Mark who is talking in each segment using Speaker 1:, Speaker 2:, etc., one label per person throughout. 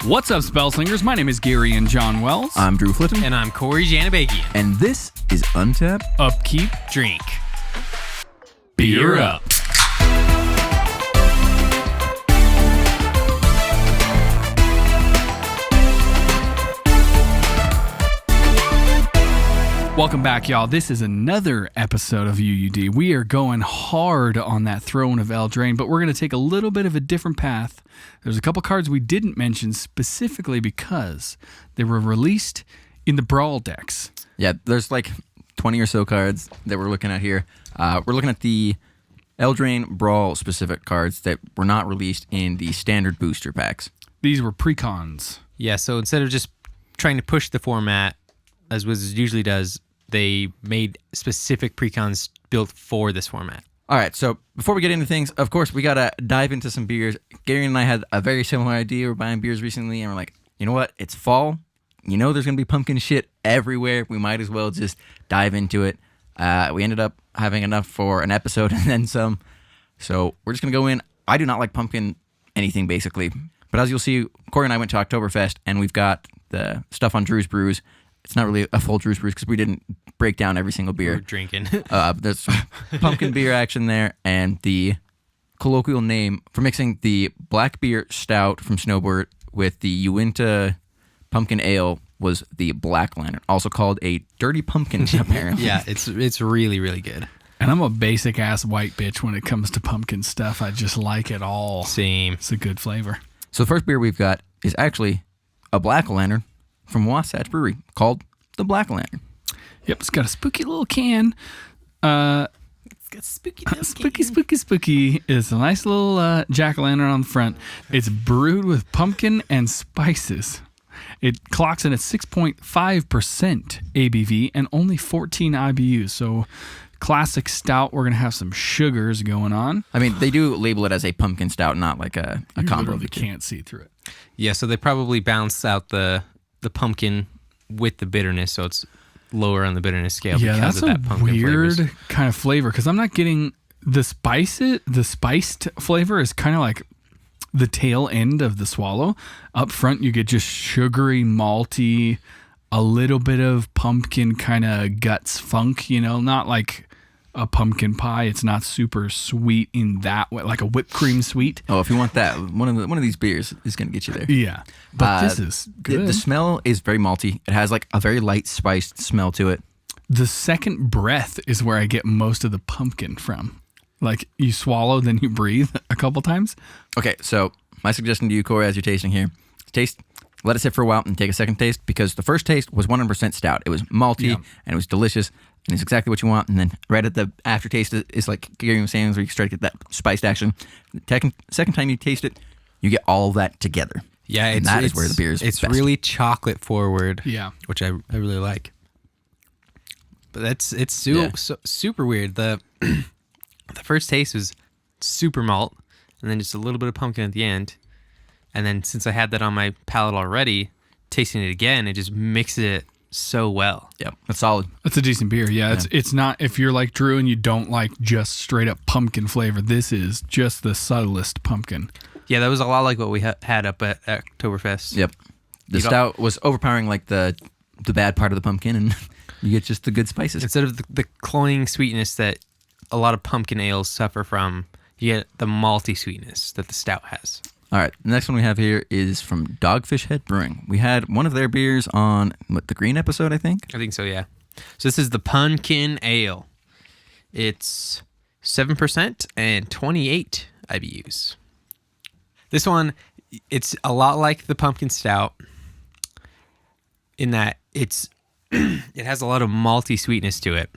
Speaker 1: What's up, Spellslingers? My name is Garion John Wells.
Speaker 2: I'm Drew Flitton.
Speaker 3: And I'm Cory Janibagian.
Speaker 2: And this is Untap
Speaker 1: Upkeep.
Speaker 3: Drink.
Speaker 1: Beer up. Welcome back, y'all. This is another episode of UUD. We are going hard on that Throne of Eldraine, but we're going to take a little bit of a different path. There's a couple cards we didn't mention specifically because they were released in the Brawl decks.
Speaker 2: Yeah, there's like 20 or so cards that we're looking at here. We're looking at the Eldraine Brawl specific cards that were not released in the standard booster packs.
Speaker 1: These were precons.
Speaker 3: Yeah, so instead of just trying to push the format, as Wizards usually does, they made specific precons built for this format.
Speaker 2: All right, so before we get into things, of course, we got to dive into some beers. Gary and I had a very similar idea. We're buying beers recently, and we're like, you know what? It's fall. You know there's going to be pumpkin shit everywhere. We might as well just dive into it. We ended up having enough for an episode and then some. So we're just going to go in. I do not like pumpkin anything, basically. But as you'll see, Cory and I went to Oktoberfest, and we've got the stuff on Drew's Brews. It's not really a full Drew's Brews because we didn't break down every single beer.
Speaker 3: We're drinking.
Speaker 2: There's some pumpkin beer action there, and the colloquial name for mixing the black beer stout from Snowbird with the Uinta pumpkin ale was the Black Lantern, also called a dirty pumpkin, apparently.
Speaker 3: Yeah, it's really, really good.
Speaker 1: And I'm a basic ass white bitch when it comes to pumpkin stuff. I just like it all.
Speaker 3: Same.
Speaker 1: It's a good flavor.
Speaker 2: So the first beer we've got is actually a Black Lantern from Wasatch Brewery called the Black Lantern.
Speaker 1: Yep, it's got a spooky little can.
Speaker 3: It's got spooky little
Speaker 1: Spooky. It's a nice little jack-o'-lantern on the front. It's brewed with pumpkin and spices. It clocks in at 6.5% ABV and only 14 IBUs. So classic stout, we're going to have some sugars going on.
Speaker 2: I mean, they do label it as a pumpkin stout, not like a combo.
Speaker 1: You can't see through it.
Speaker 3: Yeah, so they probably balance out the pumpkin with the bitterness, so it's lower on the bitterness scale because of that pumpkin
Speaker 1: weird
Speaker 3: flavors.
Speaker 1: Kind of flavor because I'm not getting the spiced flavor is kind of like the tail end of the swallow. Up front, you get just sugary, malty, a little bit of pumpkin kind of guts funk, not like a pumpkin pie. It's not super sweet in that way, like a whipped cream sweet.
Speaker 2: Oh, if you want that, one of these beers is going to get you there.
Speaker 1: Yeah, but this is good.
Speaker 2: The smell is very malty. It has like a very light spiced smell to it.
Speaker 1: The second breath is where I get most of the pumpkin from. Like you swallow, then you breathe a couple times.
Speaker 2: Okay, so my suggestion to you, Cory, as you're tasting here, let it sit for a while and take a second taste, because the first taste was 100% stout. It was malty and it was delicious. And it's exactly what you want. And then right at the aftertaste is like Gary was saying, where you start to get that spiced action. The second time you taste it, you get all of that together.
Speaker 3: Yeah,
Speaker 2: and that is where the beer is
Speaker 3: It's
Speaker 2: best.
Speaker 3: really chocolate forward.
Speaker 1: Yeah,
Speaker 3: which I really like. But it's super weird. The first taste was super malt, and then just a little bit of pumpkin at the end. And then since I had that on my palate already, tasting it again, it just mixes it so well.
Speaker 2: Yep, that's solid.
Speaker 1: It's a decent beer. Yeah, it's not, if you're like Drew and you don't like just straight up pumpkin flavor, this is just the subtlest pumpkin.
Speaker 3: Yeah, that was a lot like what we had up at Oktoberfest.
Speaker 2: Yep. The stout was overpowering like the bad part of the pumpkin, and you get just the good spices.
Speaker 3: Instead of the cloying sweetness that a lot of pumpkin ales suffer from, you get the malty sweetness that the stout has.
Speaker 2: All right, the next one we have here is from Dogfish Head Brewing. We had one of their beers on the green episode, I think.
Speaker 3: I think so, yeah. So this is the Pumpkin Ale. It's 7% and 28 IBUs. This one, it's a lot like the pumpkin stout in that it has a lot of malty sweetness to it,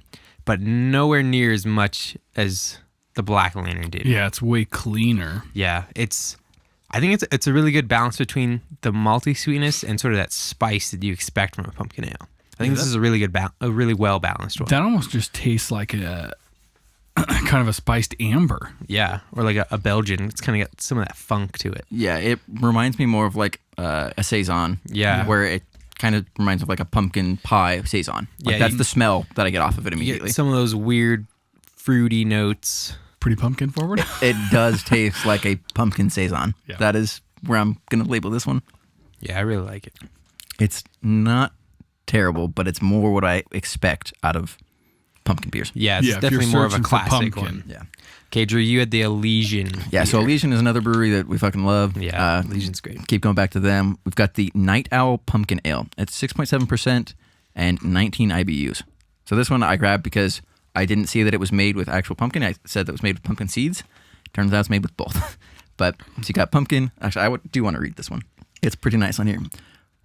Speaker 3: but nowhere near as much as the Black Lantern did.
Speaker 1: Yeah, it's way cleaner.
Speaker 3: Yeah, I think it's a really good balance between the malty sweetness and sort of that spice that you expect from a pumpkin ale. I think this is a really good, a really well balanced one.
Speaker 1: That almost just tastes like a kind of a spiced amber.
Speaker 3: Yeah, or like a Belgian. It's kind of got some of that funk to it.
Speaker 2: Yeah, it reminds me more of like a saison.
Speaker 3: Yeah,
Speaker 2: where it kind of reminds of like a pumpkin pie saison. Like that's the smell that I get off of it immediately.
Speaker 3: Some of those weird fruity notes.
Speaker 1: Pretty pumpkin forward.
Speaker 2: It does taste like a pumpkin saison. Yeah. That is where I'm going to label this one.
Speaker 3: Yeah, I really like it.
Speaker 2: It's not terrible, but it's more what I expect out of pumpkin beers.
Speaker 3: Yeah, it's
Speaker 1: Yeah, if
Speaker 3: definitely
Speaker 1: you're
Speaker 3: more of a
Speaker 1: searching for
Speaker 3: classic
Speaker 1: pumpkin.
Speaker 3: one.
Speaker 2: Yeah.
Speaker 3: Okay, Drew, you had the Elysian.
Speaker 2: Yeah, so
Speaker 3: beer.
Speaker 2: Elysian is another brewery that we fucking love.
Speaker 3: Yeah, Elysian's great.
Speaker 2: Keep going back to them. We've got the Night Owl Pumpkin Ale. It's 6.7% and 19 IBUs. So this one I grabbed because I didn't see that it was made with actual pumpkin. I said that it was made with pumpkin seeds. Turns out it's made with both. But so you got pumpkin. Actually, I do want to read this one. It's pretty nice on here.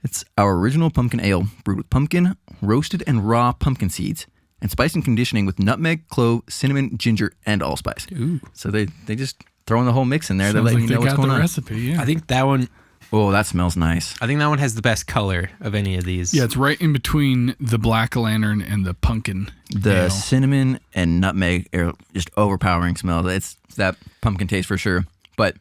Speaker 2: It's our original pumpkin ale brewed with pumpkin, roasted and raw pumpkin seeds, and spiced and conditioning with nutmeg, clove, cinnamon, ginger, and allspice.
Speaker 3: Ooh.
Speaker 2: So they just throw in the whole mix in there. They're
Speaker 1: Sounds
Speaker 2: letting
Speaker 1: like
Speaker 2: you know
Speaker 1: they
Speaker 2: what's
Speaker 1: got
Speaker 2: going
Speaker 1: the
Speaker 2: on.
Speaker 1: recipe. Yeah.
Speaker 3: I think that one.
Speaker 2: Oh, that smells nice.
Speaker 3: I think that one has the best color of any of these.
Speaker 1: Yeah, it's right in between the black lantern and the pumpkin.
Speaker 2: The
Speaker 1: ale.
Speaker 2: cinnamon and nutmeg are just overpowering smell. It's that pumpkin taste for sure. But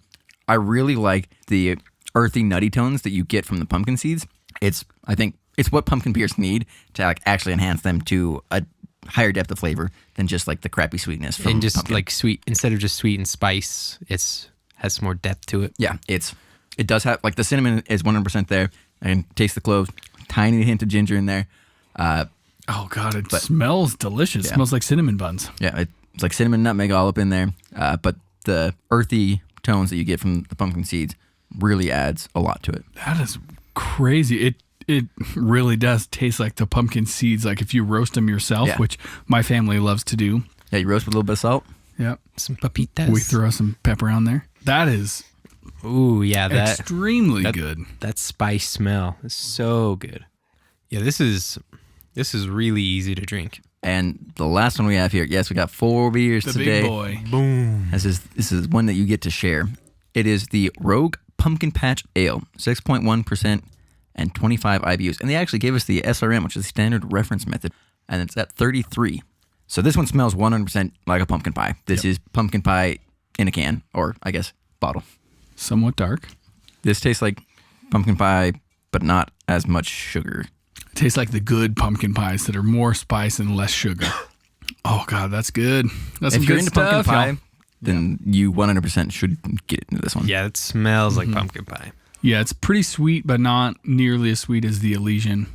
Speaker 2: I really like the earthy, nutty tones that you get from the pumpkin seeds. I think it's what pumpkin beers need to like actually enhance them to a higher depth of flavor than just like the crappy sweetness from
Speaker 3: and just
Speaker 2: pumpkin.
Speaker 3: like sweet instead of just sweet and spice. Has some more depth to it.
Speaker 2: Yeah, it does have like the cinnamon is 100% there. I can taste the cloves, tiny hint of ginger in there.
Speaker 1: Oh god, it smells delicious.
Speaker 2: Yeah.
Speaker 1: It smells like cinnamon buns.
Speaker 2: Yeah, it's like cinnamon, nutmeg all up in there. But the earthy tones that you get from the pumpkin seeds really adds a lot to it.
Speaker 1: That is crazy. It really does taste like the pumpkin seeds. Like if you roast them yourself,
Speaker 2: Yeah.
Speaker 1: which my family loves to do.
Speaker 2: Yeah, you roast with a little bit of salt.
Speaker 1: Yep.
Speaker 3: Some papitas.
Speaker 1: We throw some pepper on there. That is
Speaker 3: Ooh, yeah, that
Speaker 1: extremely good.
Speaker 3: that spice smell is so good. Yeah, this is really easy to drink.
Speaker 2: And the last one we have here, yes, we got 4 beers
Speaker 1: The
Speaker 2: today.
Speaker 1: big boy.
Speaker 3: Boom.
Speaker 2: This is one that you get to share. It is the Rogue Pumpkin Patch Ale, 6.1% and 25 IBUs. And they actually gave us the SRM, which is the standard reference method, and it's at 33. So this one smells 100% like a pumpkin pie. This is pumpkin pie in a can, or I guess bottle.
Speaker 1: Somewhat dark.
Speaker 2: This tastes like pumpkin pie, but not as much sugar.
Speaker 1: It tastes like the good pumpkin pies that are more spice and less sugar. Oh god, that's good. That's some
Speaker 2: If you're
Speaker 1: good
Speaker 2: into
Speaker 1: stuff.
Speaker 2: pumpkin pie,
Speaker 1: y'all.
Speaker 2: then you 100% should get into this one.
Speaker 3: Yeah, it smells like pumpkin pie.
Speaker 1: Yeah, it's pretty sweet, but not nearly as sweet as the Elysian.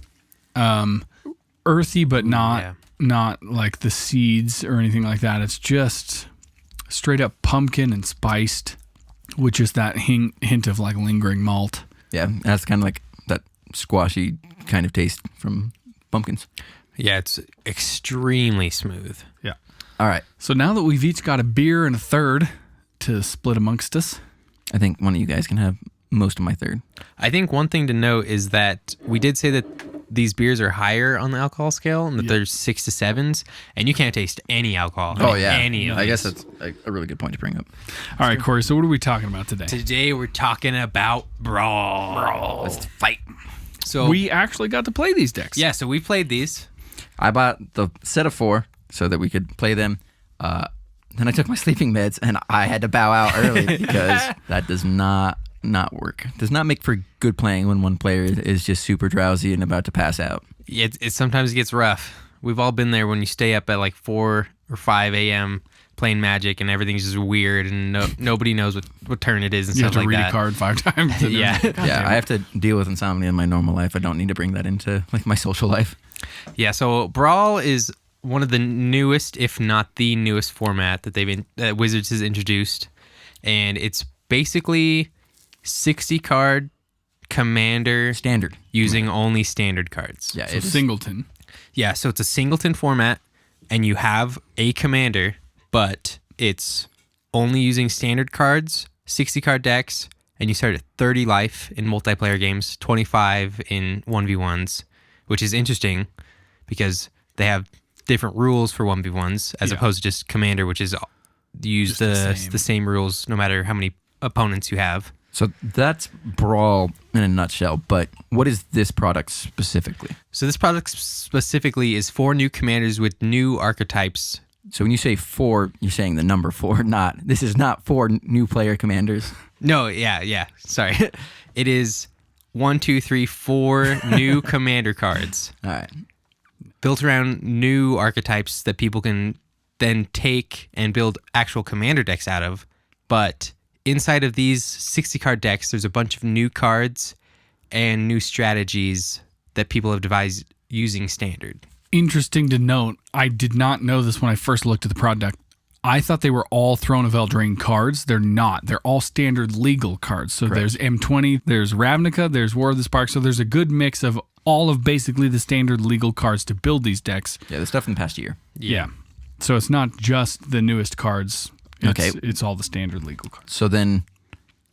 Speaker 1: Earthy, but not like the seeds or anything like that. It's just straight up pumpkin and spiced with just that hint of like lingering malt.
Speaker 2: Yeah, that's kind of like that squashy kind of taste from pumpkins.
Speaker 3: Yeah, it's extremely smooth.
Speaker 1: Yeah.
Speaker 2: All right.
Speaker 1: So now that we've each got a beer and a third to split amongst us,
Speaker 2: I think one of you guys can have most of my third.
Speaker 3: I think one thing to note is that we did say that these beers are higher on the alcohol scale and that there's 6 to 7s, and you can't taste any alcohol. in any of
Speaker 2: I guess
Speaker 3: these.
Speaker 2: that's a really good point to bring up.
Speaker 1: all right, Corey. So what are we talking about today?
Speaker 3: Today we're talking about Brawl.
Speaker 2: Let's fight.
Speaker 3: So
Speaker 1: We actually got to play these decks.
Speaker 3: yeah, so we played these.
Speaker 2: I bought the set of 4 so that we could play them. Then I took my sleeping meds and I had to bow out early because that does not work. Does not make for good playing when one player is just super drowsy and about to pass out.
Speaker 3: It sometimes gets rough. We've all been there when you stay up at like 4 or 5 a.m. playing Magic and everything's just weird and nobody knows what turn it is and
Speaker 1: You have
Speaker 3: stuff
Speaker 1: to
Speaker 3: like
Speaker 1: read
Speaker 3: that.
Speaker 1: a card 5 times.
Speaker 3: Yeah.
Speaker 2: Yeah, I have to deal with insomnia in my normal life. I don't need to bring that into like my social life.
Speaker 3: Yeah, so Brawl is one of the newest, if not the newest format that Wizards has introduced, and it's basically 60 card commander
Speaker 2: Standard.
Speaker 3: using only standard cards.
Speaker 2: Yeah,
Speaker 1: So
Speaker 2: it's
Speaker 1: singleton.
Speaker 3: Yeah, so it's a singleton format, and you have a commander, but it's only using standard cards, 60 card decks, and you start at 30 life in multiplayer games, 25 in 1v1s, which is interesting because they have different rules for 1v1s as opposed to just commander, which is use
Speaker 1: Just
Speaker 3: the same rules no matter how many opponents you have.
Speaker 2: So that's Brawl in a nutshell, but what is this product specifically?
Speaker 3: So this product specifically is 4 new commanders with new archetypes.
Speaker 2: So when you say 4, you're saying the number 4, this is not 4 new player commanders.
Speaker 3: No, yeah. Sorry. It is 1, 2, 3, 4 new commander cards
Speaker 2: All right.
Speaker 3: built around new archetypes that people can then take and build actual commander decks out of. But inside of these 60 card decks, there's a bunch of new cards and new strategies that people have devised using standard.
Speaker 1: Interesting to note, I did not know this when I first looked at the product. I thought they were all Throne of Eldraine cards. They're not. They're all standard legal cards. So
Speaker 2: Correct.
Speaker 1: there's M20, there's Ravnica, there's War of the Spark. So there's a good mix of all of basically the standard legal cards to build these decks.
Speaker 2: Yeah, the stuff in the past year.
Speaker 1: Yeah. So it's not just the newest cards.
Speaker 2: Okay.
Speaker 1: It's all the standard legal cards.
Speaker 2: So then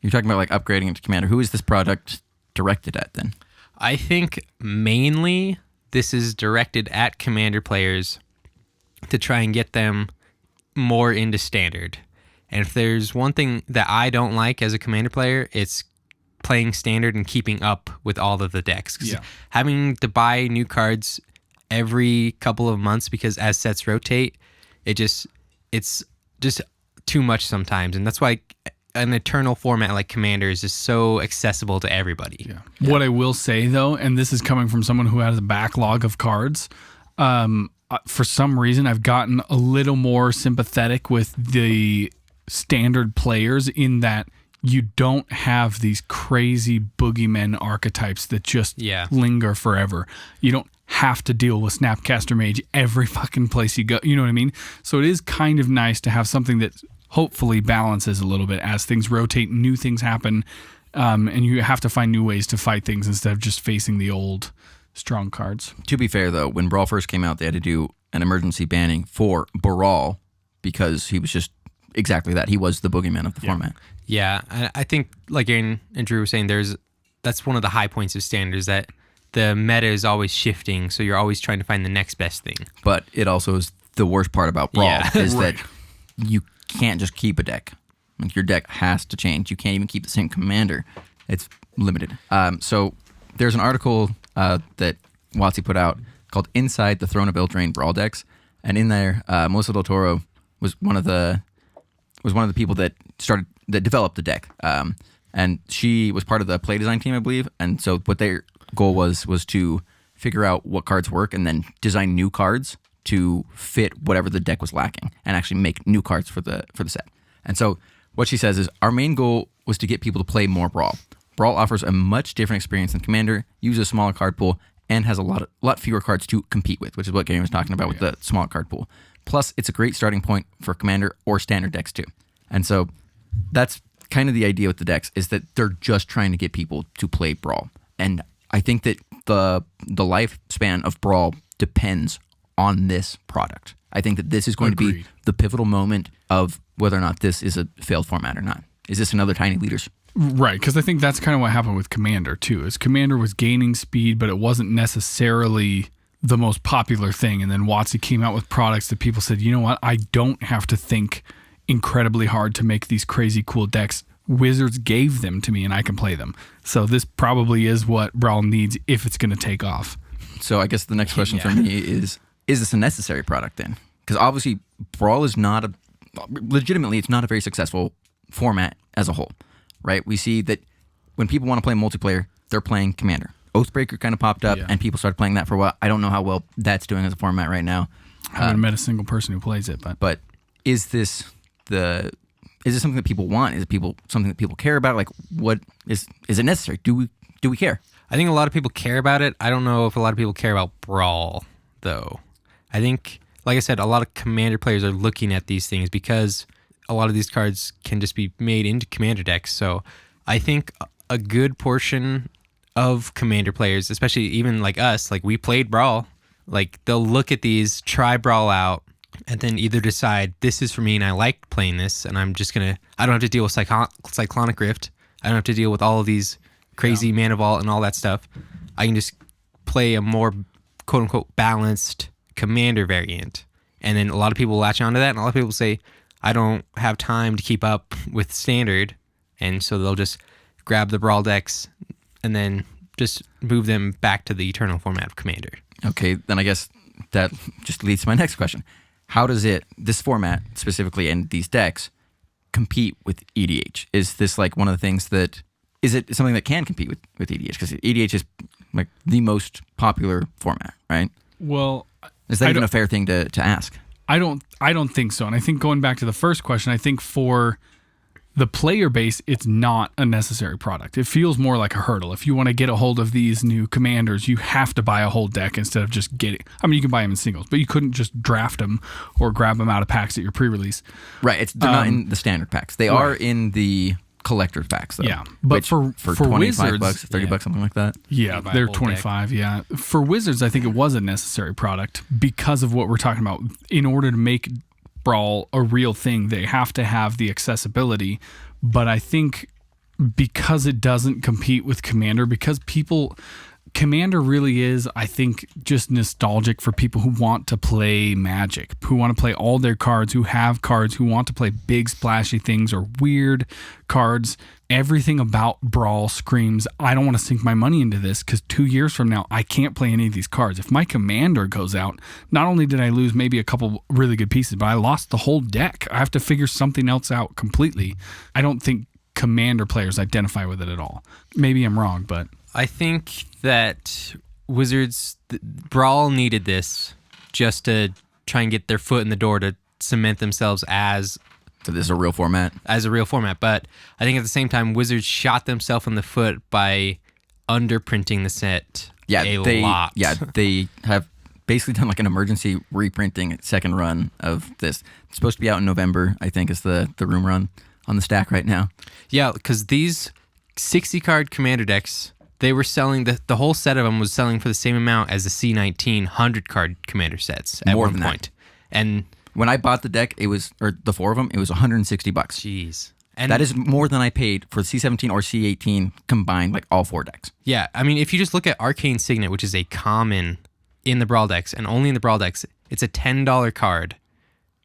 Speaker 2: you're talking about like upgrading it to Commander. Who is this product directed at then?
Speaker 3: I think mainly this is directed at Commander players to try and get them more into standard. And if there's one thing that I don't like as a Commander player, it's playing standard and keeping up with all of the decks. 'Cause having to buy new cards every couple of months because as sets rotate, it's just too much sometimes. And that's why an eternal format like Commander is just so accessible to everybody.
Speaker 1: Yeah. What I will say though, and this is coming from someone who has a backlog of cards, for some reason I've gotten a little more sympathetic with the standard players in that you don't have these crazy boogeymen archetypes that just linger forever. You don't have to deal with Snapcaster Mage every fucking place you go. You know what I mean? So it is kind of nice to have something that hopefully balances a little bit as things rotate, new things happen, and you have to find new ways to fight things instead of just facing the old strong cards.
Speaker 2: To be fair, though, when Brawl first came out, they had to do an emergency banning for Brawl because he was just exactly that. He was the boogeyman of the format.
Speaker 3: Yeah, I think like Aaron and Drew were saying, that's one of the high points of standard is that the meta is always shifting, so you're always trying to find the next best thing.
Speaker 2: But it also is the worst part about Brawl is that you can't just keep a deck. Like your deck has to change. You can't even keep the same commander. It's limited. So there's an article that WotC put out called "Inside the Throne of Eldraine Brawl Decks," and in there, Melissa Del Toro was one of the people that developed the deck, and she was part of the play design team, I believe. And so what their goal was to figure out what cards work and then design new cards to fit whatever the deck was lacking and actually make new cards for the set. And so what she says is, our main goal was to get people to play more Brawl. Brawl offers a much different experience than Commander, uses a smaller card pool, and has a lot fewer cards to compete with, which is what Gary was talking about with the small card pool. Plus, it's a great starting point for Commander or Standard decks too. And so that's kind of the idea with the decks, is that they're just trying to get people to play Brawl. And I think that the lifespan of Brawl depends on this product. I think that this is going to be the pivotal moment of whether or not this is a failed format or not. Is this another Tiny Leaders?
Speaker 1: Right, because I think that's kind of what happened with Commander too. Is Commander was gaining speed, but it wasn't necessarily the most popular thing. And then WotC came out with products that people said, you know what, I don't have to think incredibly hard to make these crazy cool decks. Wizards gave them to me and I can play them. So this probably is what Brawl needs if it's going to take off.
Speaker 2: So I guess the next question for me is this a necessary product then? Because obviously Brawl is legitimately, it's not a very successful format as a whole, right? We see that when people want to play multiplayer, they're playing Commander. Oathbreaker kind of popped up and people started playing that for a while. I don't know how well that's doing as a format right now.
Speaker 1: I haven't met a single person who plays it,
Speaker 2: but is this something that people want? Is it something that people care about? Like, what is it necessary? Do we care?
Speaker 3: I think a lot of people care about it. I don't know if a lot of people care about Brawl, though. I think, like I said, a lot of Commander players are looking at these things because a lot of these cards can just be made into Commander decks. So I think a good portion of Commander players, especially even like us, like we played Brawl, like they'll look at these, try Brawl out, and then either decide this is for me and I like playing this and I don't have to deal with Cyclonic Rift. I don't have to deal with all of these crazy Mana Vault and all that stuff. I can just play a more quote unquote balanced Commander variant. And then a lot of people latch onto that and a lot of people say, I don't have time to keep up with Standard. And so they'll just grab the Brawl decks and then just move them back to the Eternal format of Commander.
Speaker 2: Okay, then I guess that just leads to my next question. How does this format specifically and these decks compete with EDH? Is this like one of the things is it something that can compete with EDH? Because EDH is like the most popular format, right?
Speaker 1: Well,
Speaker 2: is that even a fair thing to ask?
Speaker 1: I don't think so. And I think going back to the first question, I think for the player base, it's not a necessary product. It feels more like a hurdle. If you want to get a hold of these new commanders, you have to buy a whole deck instead of just getting. I mean, you can buy them in singles, but you couldn't just draft them or grab them out of packs at your pre-release.
Speaker 2: Right. They're not in the standard packs. They are in the collector's packs, though.
Speaker 1: Yeah, but for
Speaker 2: 25
Speaker 1: Wizards,
Speaker 2: bucks, 30 bucks, something like that.
Speaker 1: Yeah,
Speaker 3: buy a
Speaker 1: they're
Speaker 3: whole
Speaker 1: 25. Yeah, for Wizards, I think it was a necessary product because of what we're talking about. In order to make Brawl a real thing, they have to have the accessibility. But I think because it doesn't compete with Commander, because Commander really is, I think, just nostalgic for people who want to play Magic, who want to play all their cards, who have cards, who want to play big splashy things or weird cards. Everything about Brawl screams, I don't want to sink my money into this because 2 years from now, I can't play any of these cards. If my Commander goes out, not only did I lose maybe a couple really good pieces, but I lost the whole deck. I have to figure something else out completely. I don't think Commander players identify with it at all. Maybe I'm wrong, but
Speaker 3: I think that Wizards Brawl needed this just to try and get their foot in the door to cement themselves as
Speaker 2: So this is a real format.
Speaker 3: But I think at the same time, Wizards shot themselves in the foot by underprinting the set a lot.
Speaker 2: Yeah, they have basically done like an emergency reprinting second run of this. It's supposed to be out in November, I think, is the room run on the stack right now.
Speaker 3: Yeah, because these 60-card Commander decks, they were selling, the whole set of them was selling for the same amount as the C19 100-card Commander sets at
Speaker 2: More
Speaker 3: one
Speaker 2: than
Speaker 3: point. And
Speaker 2: when I bought the deck, it was, or the four of them, it was $160.
Speaker 3: jeez. And
Speaker 2: that is more than I paid for C17 or C18 combined, like all four decks.
Speaker 3: yeah, I mean, if you just look at Arcane Signet, which is a common in the Brawl decks, and only in the Brawl decks, it's a $10 card.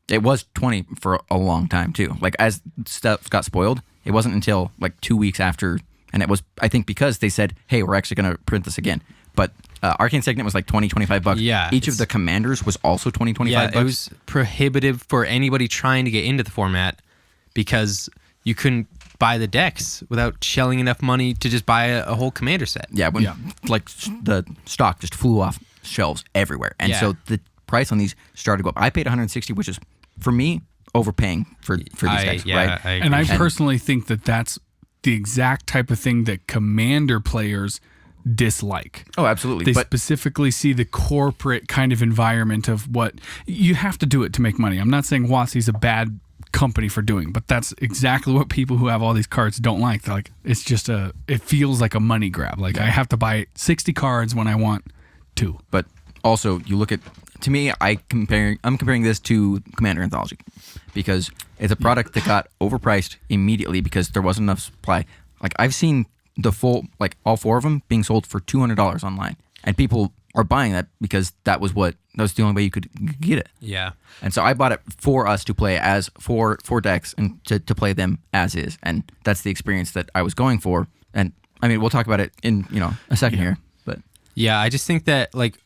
Speaker 2: It was 20 for a long time too. Like as stuff got spoiled, it wasn't until like 2 weeks after, and it was, I think, because they said, hey, we're actually going to print this again. But Arcane Signet was like 20, 25 bucks.
Speaker 3: Yeah,
Speaker 2: Each of the commanders was also 20, 25 bucks.
Speaker 3: It was prohibitive for anybody trying to get into the format because you couldn't buy the decks without shelling enough money to just buy a whole commander set.
Speaker 2: Yeah, when like the stock just flew off shelves everywhere. And so the price on these started to go up. I paid 160, which is, for me, overpaying for these decks, right?
Speaker 1: I personally think that that's the exact type of thing that Commander players dislike.
Speaker 2: Oh, absolutely.
Speaker 1: They specifically see the corporate kind of environment of what you have to do it to make money. I'm not saying WotC's a bad company for doing, but that's exactly what people who have all these cards don't like. They're like, it's just it feels like a money grab. Like I have to buy 60 cards when I want 2.
Speaker 2: But also, you look at, to me, I'm comparing this to Commander Anthology because it's a product that got overpriced immediately because there wasn't enough supply. Like I've seen the full, like all 4 of them being sold for $200 online, and people are buying that because that was the only way you could get it.
Speaker 3: Yeah.
Speaker 2: And so I bought it for us to play as four decks and to play them as is, and that's the experience that I was going for. And I mean, we'll talk about it in a second here, but
Speaker 3: yeah, I just think that like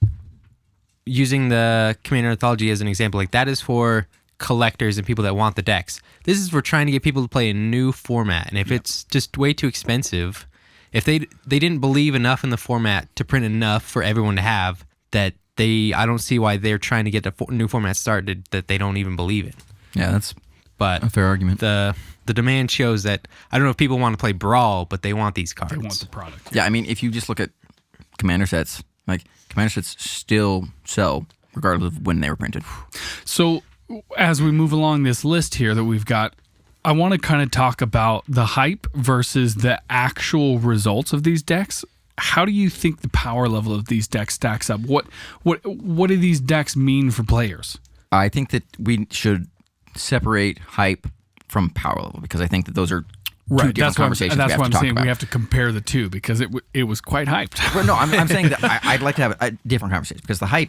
Speaker 3: using the Commander Anthology as an example, like that is for collectors and people that want the decks. This is for trying to get people to play a new format, and if it's just way too expensive, if they didn't believe enough in the format to print enough for everyone to have, that I don't see why they're trying to get a new format started that they don't even believe in.
Speaker 2: Yeah, that's
Speaker 3: but
Speaker 2: a fair argument.
Speaker 3: The demand shows that, I don't know if people want to play Brawl, but they want these cards.
Speaker 1: They want the product.
Speaker 2: Yeah, I mean, if you just look at Commander sets, like Commander sets still sell regardless of when they were printed.
Speaker 1: So as we move along this list here that we've got, I want to kind of talk about the hype versus the actual results of these decks. How do you think the power level of these decks stacks up? What do these decks mean for players?
Speaker 2: I think that we should separate hype from power level because I think that those are two different conversations.
Speaker 1: That's what I'm saying.
Speaker 2: About.
Speaker 1: We have to compare the two because it was quite hyped.
Speaker 2: Well, no, I'm saying that I'd like to have a different conversation because the hype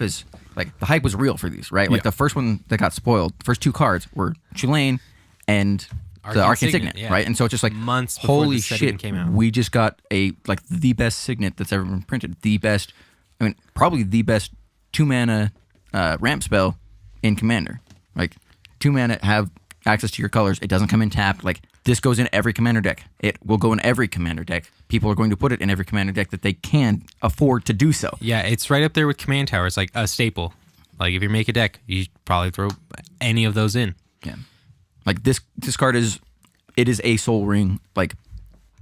Speaker 2: was real for these, right? Like the first one that got spoiled, the first 2 cards were Tulane and the Arcane Signet, right? And so it's just like
Speaker 3: months before
Speaker 2: holy
Speaker 3: the set
Speaker 2: shit,
Speaker 3: even came out.
Speaker 2: We just got the best Signet that's ever been printed, probably the best 2-mana ramp spell in Commander. Like 2 mana, have access to your colors. It doesn't come in tapped. Like this goes in every Commander deck. It will go in every Commander deck. People are going to put it in every Commander deck that they can afford to do so.
Speaker 3: Yeah, it's right up there with Command Tower. It's like a staple. Like if you make a deck, you probably throw any of those in.
Speaker 2: Yeah. Like this card is it is a Soul Ring like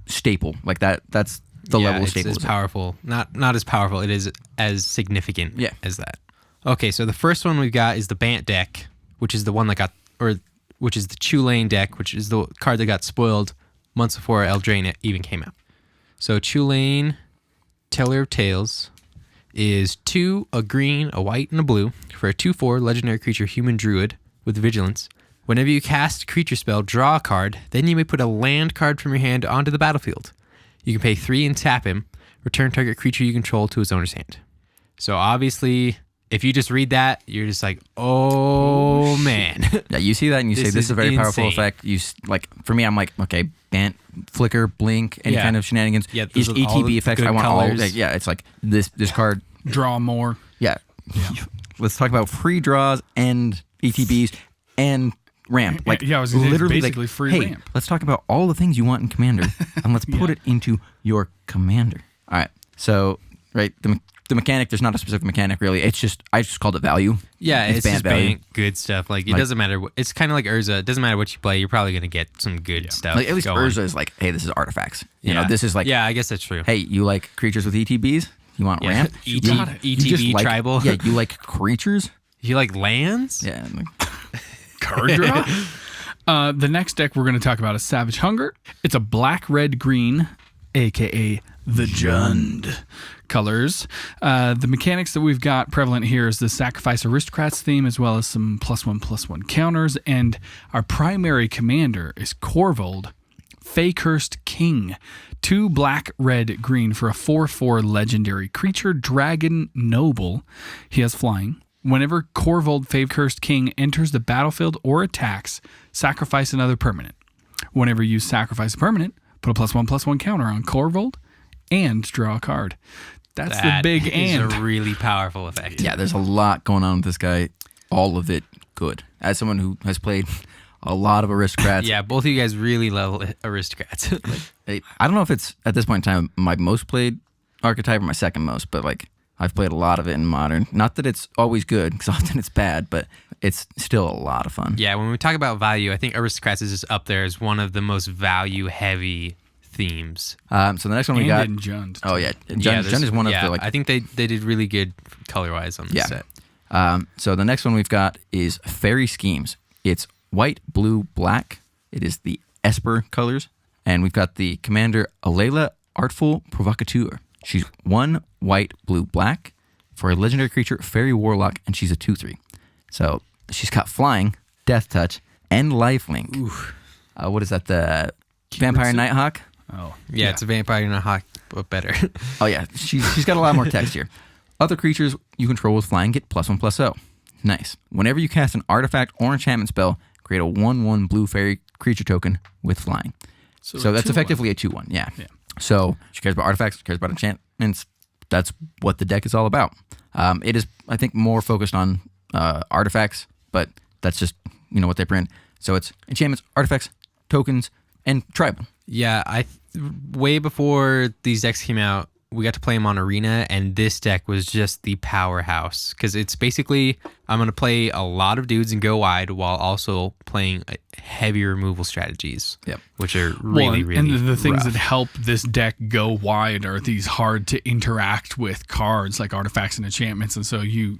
Speaker 2: staple. Like that's the level of staple.
Speaker 3: It's powerful. Not as powerful. It is as significant as that. Okay, so the first one we've got is the Bant deck, which is the one that got, or which is the Chulane deck, which is the card that got spoiled months before Eldraine even came out. So Chulane, Teller of Tales, is 2, a green, a white, and a blue for a 2/4 legendary creature human druid with vigilance. Whenever you cast a creature spell, draw a card, then you may put a land card from your hand onto the battlefield. You can pay 3 and tap him, return target creature you control to its owner's hand. So obviously, if you just read that, you're just like, oh man.
Speaker 2: Yeah, you see that and you say, this is a very powerful effect. Like, for me, I'm like, okay, Bant, Flicker, Blink, any kind of shenanigans.
Speaker 3: Yeah,
Speaker 2: is ETB effects. I want
Speaker 3: colors.
Speaker 2: all. Yeah, it's like this card.
Speaker 1: Draw more.
Speaker 2: Yeah. Let's talk about free draws and ETBs and ramp. Like,
Speaker 1: I was
Speaker 2: literally
Speaker 1: basically
Speaker 2: like,
Speaker 1: free
Speaker 2: hey,
Speaker 1: ramp.
Speaker 2: let's talk about all the things you want in Commander and let's put it into your Commander. All right. So, right, the mechanic, there's not a specific mechanic really. It's just, I just called it value.
Speaker 3: Yeah, it's
Speaker 2: Bant
Speaker 3: just
Speaker 2: value.
Speaker 3: good stuff. Like, it doesn't matter. It's kind of like Urza. It doesn't matter what you play. You're probably going to get some good stuff.
Speaker 2: Like, at least
Speaker 3: going.
Speaker 2: Urza is like, hey, this is artifacts. You know, this is like,
Speaker 3: yeah, I guess that's true.
Speaker 2: hey, you like creatures with ETBs? You want ramp?
Speaker 3: You got it. ETB
Speaker 2: like,
Speaker 3: tribal.
Speaker 2: Yeah, you like creatures?
Speaker 3: You like lands?
Speaker 2: Yeah.
Speaker 1: Card draw. The next deck we're going to talk about is Savage Hunger. It's a black, red, green, aka the Jund colors. The mechanics that we've got prevalent here is the Sacrifice Aristocrats theme, as well as some +1/+1 counters. And our primary commander is Corvold, Feycursed King. 2 black, red, green for a 4/4 legendary creature, Dragon Noble. He has flying. Whenever Corvold Feycursed King enters the battlefield or attacks, sacrifice another permanent. Whenever you sacrifice a permanent, put a +1/+1 counter on Corvold and draw a card. That's the big and.
Speaker 3: It's a really powerful effect.
Speaker 2: Yeah, there's a lot going on with this guy. All of it good. As someone who has played a lot of aristocrats.
Speaker 3: Yeah, both of you guys really love aristocrats.
Speaker 2: I don't know if it's, at this point in time, my most played archetype or my second most, but like I've played a lot of it in Modern. Not that it's always good, because often it's bad, but it's still a lot of fun.
Speaker 3: Yeah, when we talk about value, I think aristocrats is just up there as one of the most value-heavy themes.
Speaker 2: So the next one we
Speaker 1: and
Speaker 2: got.
Speaker 1: in Jund.
Speaker 2: Oh yeah, Jund is one of the like.
Speaker 3: I think they did really good color-wise on this set.
Speaker 2: So the next one we've got is Fairy Schemes. It's white, blue, black. It is the Esper colors, and we've got the commander Alela, Artful Provocateur. She's 1 white, blue, black for a legendary creature, Fairy Warlock, and she's a 2/3. So she's got flying, Death Touch, and Lifelink. What is that? The Vampire Nighthawk?
Speaker 1: Oh,
Speaker 3: Yeah, it's a vampire and a hawk, but better.
Speaker 2: Oh yeah, she's got a lot more text here. Other creatures you control with flying get +1/+0. Nice. Whenever you cast an artifact or enchantment spell, create a 1/1 blue fairy creature token with flying. So that's effectively a 2/1. Yeah. So she cares about artifacts, she cares about enchantments. That's what the deck is all about. It is, I think, more focused on artifacts, but that's just what they print. So it's enchantments, artifacts, tokens, and tribal.
Speaker 3: Yeah, way before these decks came out, we got to play them on Arena, and this deck was just the powerhouse because it's basically I'm going to play a lot of dudes and go wide while also playing heavy removal strategies, which are really
Speaker 1: and the things
Speaker 3: rough.
Speaker 1: that help this deck go wide are these hard to interact with cards like artifacts and enchantments, and so you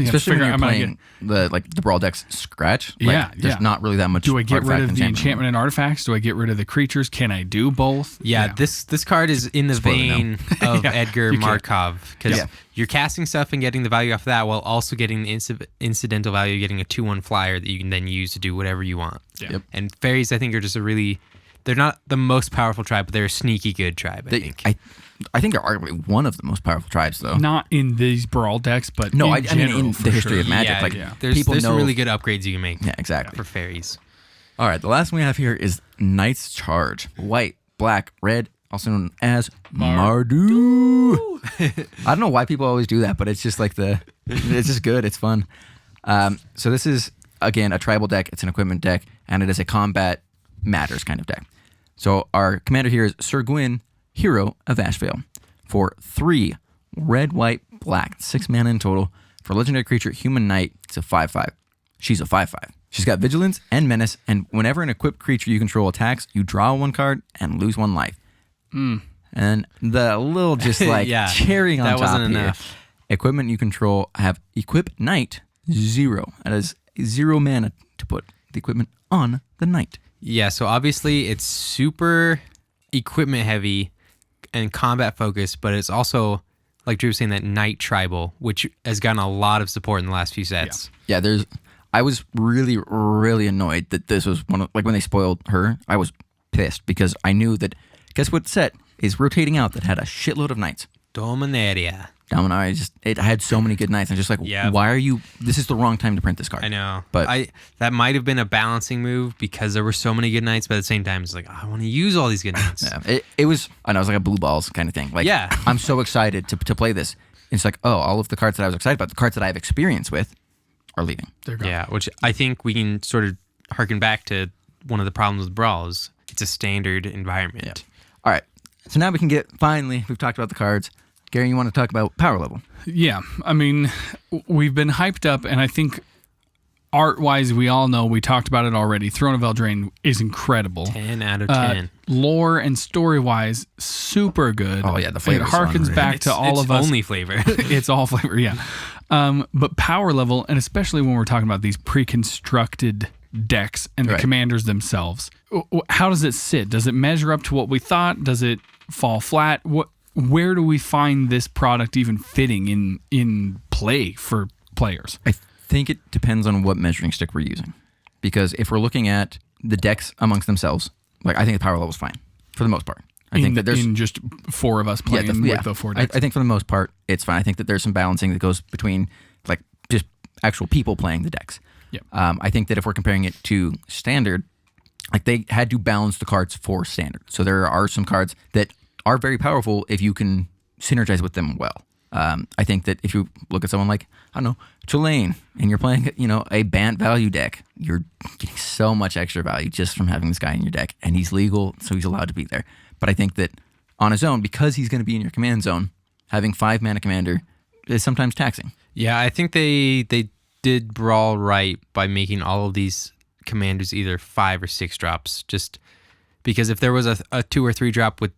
Speaker 2: especially when you're playing the Brawl decks scratch. There's not really that much.
Speaker 1: Do I get rid of the
Speaker 2: enchantment
Speaker 1: enchantment and artifacts? Do I get rid of the creatures? Can I do both?
Speaker 3: Yeah, this card is in the vein of Edgar Markov because you're casting stuff and getting the value off that while also getting the incidental value, getting a 2/1 flyer that you can then use to do whatever you want. And fairies, I think, are just they're not the most powerful tribe, but they're a sneaky good tribe, I think.
Speaker 2: I think they're arguably one of the most powerful tribes, though.
Speaker 1: Not in these Brawl decks, but
Speaker 2: no,
Speaker 1: in
Speaker 2: I mean in the history
Speaker 1: sure.
Speaker 2: of Magic.
Speaker 3: There's
Speaker 2: know
Speaker 3: some really good upgrades you can make.
Speaker 2: Yeah, exactly.
Speaker 3: For fairies.
Speaker 2: All right, the last one we have here is Knight's Charge. White, black, red, also known as Mardu. I don't know why people always do that, but it's just like it's just good. It's fun. So this is, again, a tribal deck. It's an equipment deck, and it is a combat matters kind of deck. So our commander here is Sir Gwyn, Hero of Ashvale, for 3 red, white, black, 6 mana in total. For legendary creature, Human Knight, it's a 5/5. She's a 5/5. She's got Vigilance and Menace, and whenever an equipped creature you control attacks, you draw 1 card and lose 1 life. And the little just like cherry on
Speaker 3: that
Speaker 2: top
Speaker 3: wasn't
Speaker 2: here.
Speaker 3: enough.
Speaker 2: Equipment you control have Equip Knight 0. That is 0 mana to put the equipment on the knight.
Speaker 3: Yeah, so obviously it's super equipment heavy and combat focused, but it's also, like Drew was saying, that knight tribal, which has gotten a lot of support in the last few sets.
Speaker 2: Yeah, I was really, really annoyed that this was one of, like when they spoiled her, I was pissed because I knew that, guess what set is rotating out that had a shitload of knights?
Speaker 3: Dominaria.
Speaker 2: Dominaria, it had so many good knights. I'm just like, why are you, this is the wrong time to print this card.
Speaker 3: I know.
Speaker 2: But
Speaker 3: that might have been a balancing move because there were so many good knights, but at the same time, it's like, I want to use all these good knights.
Speaker 2: it was, I know, it was like a blue balls kind of thing. Like, I'm so excited to play this. It's like, oh, all of the cards that I was excited about, the cards that I have experience with, are leaving.
Speaker 1: They're gone.
Speaker 3: Yeah, which I think we can sort of harken back to one of the problems with Brawl is it's a standard environment.
Speaker 2: Yeah. All right. So now we can finally, we've talked about the cards. Gary, you want to talk about power level?
Speaker 1: Yeah. I mean, we've been hyped up, and I think art-wise, we all know, we talked about it already. Throne of Eldraine is incredible.
Speaker 3: 10 out of 10.
Speaker 1: Lore and story-wise, super good.
Speaker 2: Oh, yeah, the flavor.
Speaker 1: It harkens back to all of us.
Speaker 3: It's only flavor.
Speaker 1: It's all flavor, yeah. But power level, and especially when we're talking about these pre-constructed decks and the commanders themselves, how does it sit? Does it measure up to what we thought? Does it fall flat? Where do we find this product even fitting in play for players?
Speaker 2: I think it depends on what measuring stick we're using. Because if we're looking at the decks amongst themselves, like I think the power level is fine for the most part. I think that there's
Speaker 1: in just 4 of us playing with the 4 decks.
Speaker 2: I think for the most part it's fine. I think that there's some balancing that goes between like just actual people playing the decks.
Speaker 1: Yep.
Speaker 2: I think that if we're comparing it to standard, like they had to balance the cards for standard. So there are some cards that are very powerful if you can synergize with them well. I think that if you look at someone like, I don't know, Tulane, and you're playing, a Bant value deck, you're getting so much extra value just from having this guy in your deck, and he's legal, so he's allowed to be there. But I think that on his own, because he's going to be in your command zone, having 5 mana commander is sometimes taxing.
Speaker 3: Yeah, I think they did Brawl right by making all of these commanders either 5 or 6 drops, just because if there was a 2 or 3 drop with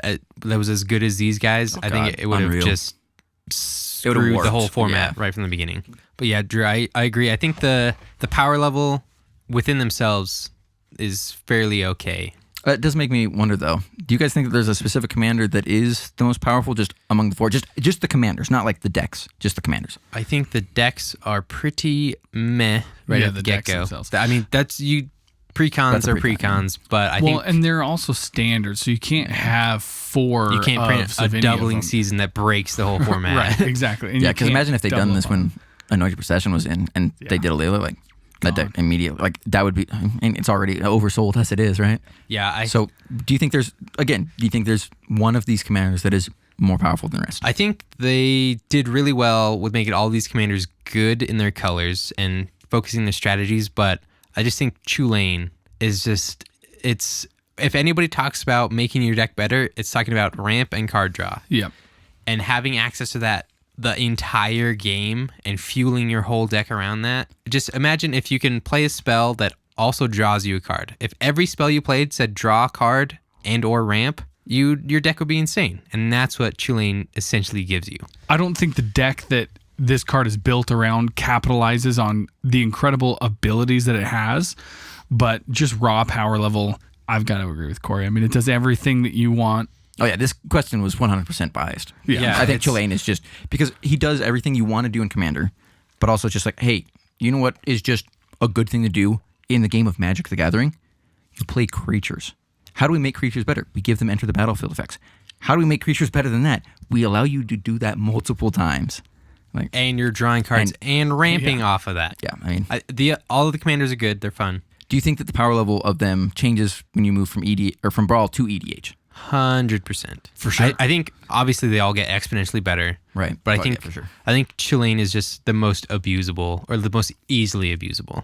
Speaker 3: that was as good as these guys, I think it would have just screwed the whole format right from the beginning. But yeah, Drew, I agree. I think the power level within themselves is fairly okay.
Speaker 2: It does make me wonder, though. Do you guys think that there's a specific commander that is the most powerful just among the 4? Just the commanders, not like the decks, just the commanders.
Speaker 3: I think the decks are pretty meh at the get-go. I mean, precons are precons, but I think...
Speaker 1: Well, and they're also standard, so you can't have 4
Speaker 3: You can't print a doubling season that breaks the whole format.
Speaker 1: Right, exactly.
Speaker 2: And because imagine if they'd done this when Anointed Procession was in, and they did a Layla, like, that deck immediately, like, that would be... I mean, it's already oversold as it is, right?
Speaker 3: Yeah.
Speaker 2: So, do you think there's one of these commanders that is more powerful than the rest?
Speaker 3: I think they did really well with making all these commanders good in their colors and focusing their strategies, but I just think Tulane is just, if anybody talks about making your deck better, it's talking about ramp and card draw.
Speaker 1: Yep.
Speaker 3: And having access to that the entire game and fueling your whole deck around that. Just imagine if you can play a spell that also draws you a card. If every spell you played said draw a card and or ramp, your deck would be insane. And that's what Tulane essentially gives you.
Speaker 1: I don't think the deck that this card is built around capitalizes on the incredible abilities that it has, but just raw power level, I've got to agree with Cory. I mean, it does everything that you want.
Speaker 2: Oh yeah, this question was 100% biased.
Speaker 1: Yeah,
Speaker 2: I think Tulane is just because he does everything you want to do in Commander, but also just like, hey, you know what is just a good thing to do in the game of Magic: The Gathering? You play creatures. How do we make creatures better? We give them enter the battlefield effects. How do we make creatures better than that? We allow you to do that multiple times.
Speaker 3: And you're drawing cards and ramping off of that.
Speaker 2: Yeah, I mean,
Speaker 3: all of the commanders are good. They're fun.
Speaker 2: Do you think that the power level of them changes when you move from from Brawl to EDH?
Speaker 3: 100%.
Speaker 1: For sure.
Speaker 3: I think obviously they all get exponentially better.
Speaker 2: Right.
Speaker 3: But I think Tulane is just the most abusable or the most easily abusable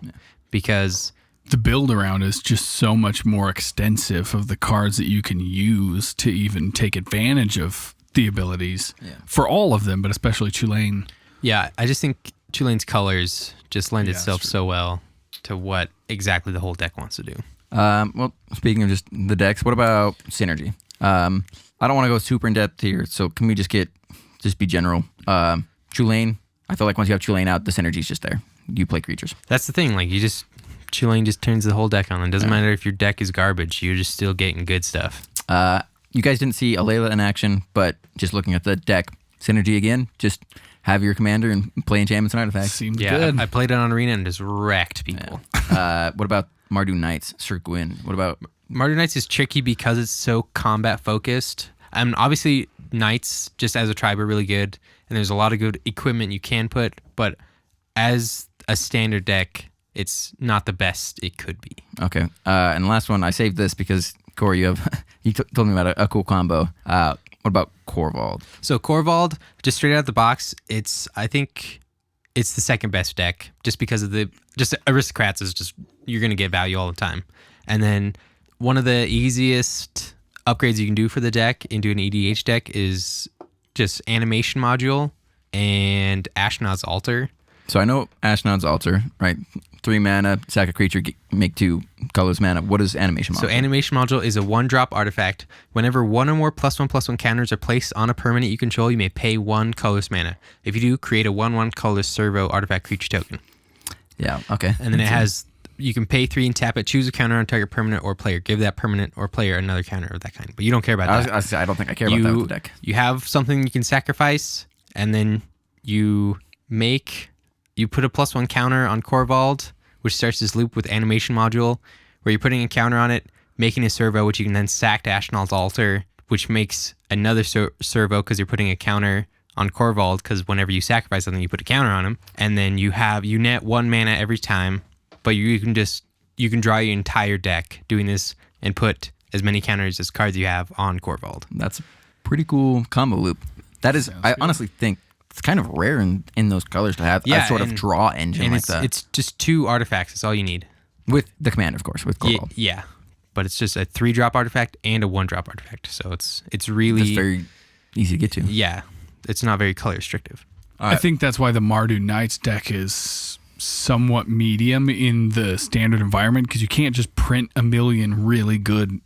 Speaker 3: because
Speaker 1: the build around is just so much more extensive of the cards that you can use to even take advantage of the abilities for all of them, but especially Tulane.
Speaker 3: Yeah, I just think Tulane's colors just lend itself so well. to what exactly the whole deck wants to do.
Speaker 2: Well, speaking of just the decks, what about synergy? I don't want to go super in depth here, so can we just be general? Tulane. I feel like once you have Tulane out, the synergy's just there. You play creatures.
Speaker 3: That's the thing. Like Tulane just turns the whole deck on. It doesn't matter if your deck is garbage. You're just still getting good stuff.
Speaker 2: You guys didn't see Alayla in action, but just looking at the deck, synergy again. Just have your commander and play enchantments and artifacts.
Speaker 1: Seems good.
Speaker 3: I played it on Arena and just wrecked people.
Speaker 2: What about Mardu Knights, Sir Gwyn? What about
Speaker 3: Mardu Knights is tricky because it's so combat focused. Obviously, Knights just as a tribe are really good, and there's a lot of good equipment you can put. But as a standard deck, it's not the best it could be.
Speaker 2: Okay. And the last one, I saved this because Cory, you told me about a cool combo. What about Corvald?
Speaker 3: So Corvald, just straight out of the box, I think it's the second best deck just because of just Aristocrats is just, you're going to get value all the time. And then one of the easiest upgrades you can do for the deck into an EDH deck is just Animation Module and Ashnod's Altar.
Speaker 2: So I know Ashnod's Altar, right? 3 mana, sack a creature, make 2 colors mana. What is Animation Module?
Speaker 3: So Animation Module is a 1-drop artifact. Whenever 1 or more +1/+1 counters are placed on a permanent you control, you may pay 1 colorless mana. If you do, create a 1/1 colorless servo artifact creature token.
Speaker 2: Yeah, okay.
Speaker 3: And then you can pay 3 and tap it, choose a counter on target permanent or player. Give that permanent or player another counter of that kind. But you don't care about that.
Speaker 2: I don't think I care about that with the deck.
Speaker 3: You have something you can sacrifice, and then you put a +1 counter on Corvald, which starts this loop with Animation Module, where you're putting a counter on it, making a servo, which you can then sack to Ashnod's Altar, which makes another servo because you're putting a counter on Corvald, because whenever you sacrifice something, you put a counter on him. And then you net 1 mana every time, but you can draw your entire deck doing this and put as many counters as cards you have on Corvald.
Speaker 2: That's a pretty cool combo loop. That is, I honestly think it's kind of rare in those colors to have a sort of draw engine like that.
Speaker 3: It's just 2 artifacts. That's all you need.
Speaker 2: With the commander, of course, with Corvald.
Speaker 3: Yeah. But it's just a 3-drop artifact and a 1-drop artifact. So it's really...
Speaker 2: It's very easy to get to.
Speaker 3: Yeah. It's not very color restrictive.
Speaker 1: I think that's why the Mardu Knights deck is somewhat medium in the standard environment, because you can't just print a million really good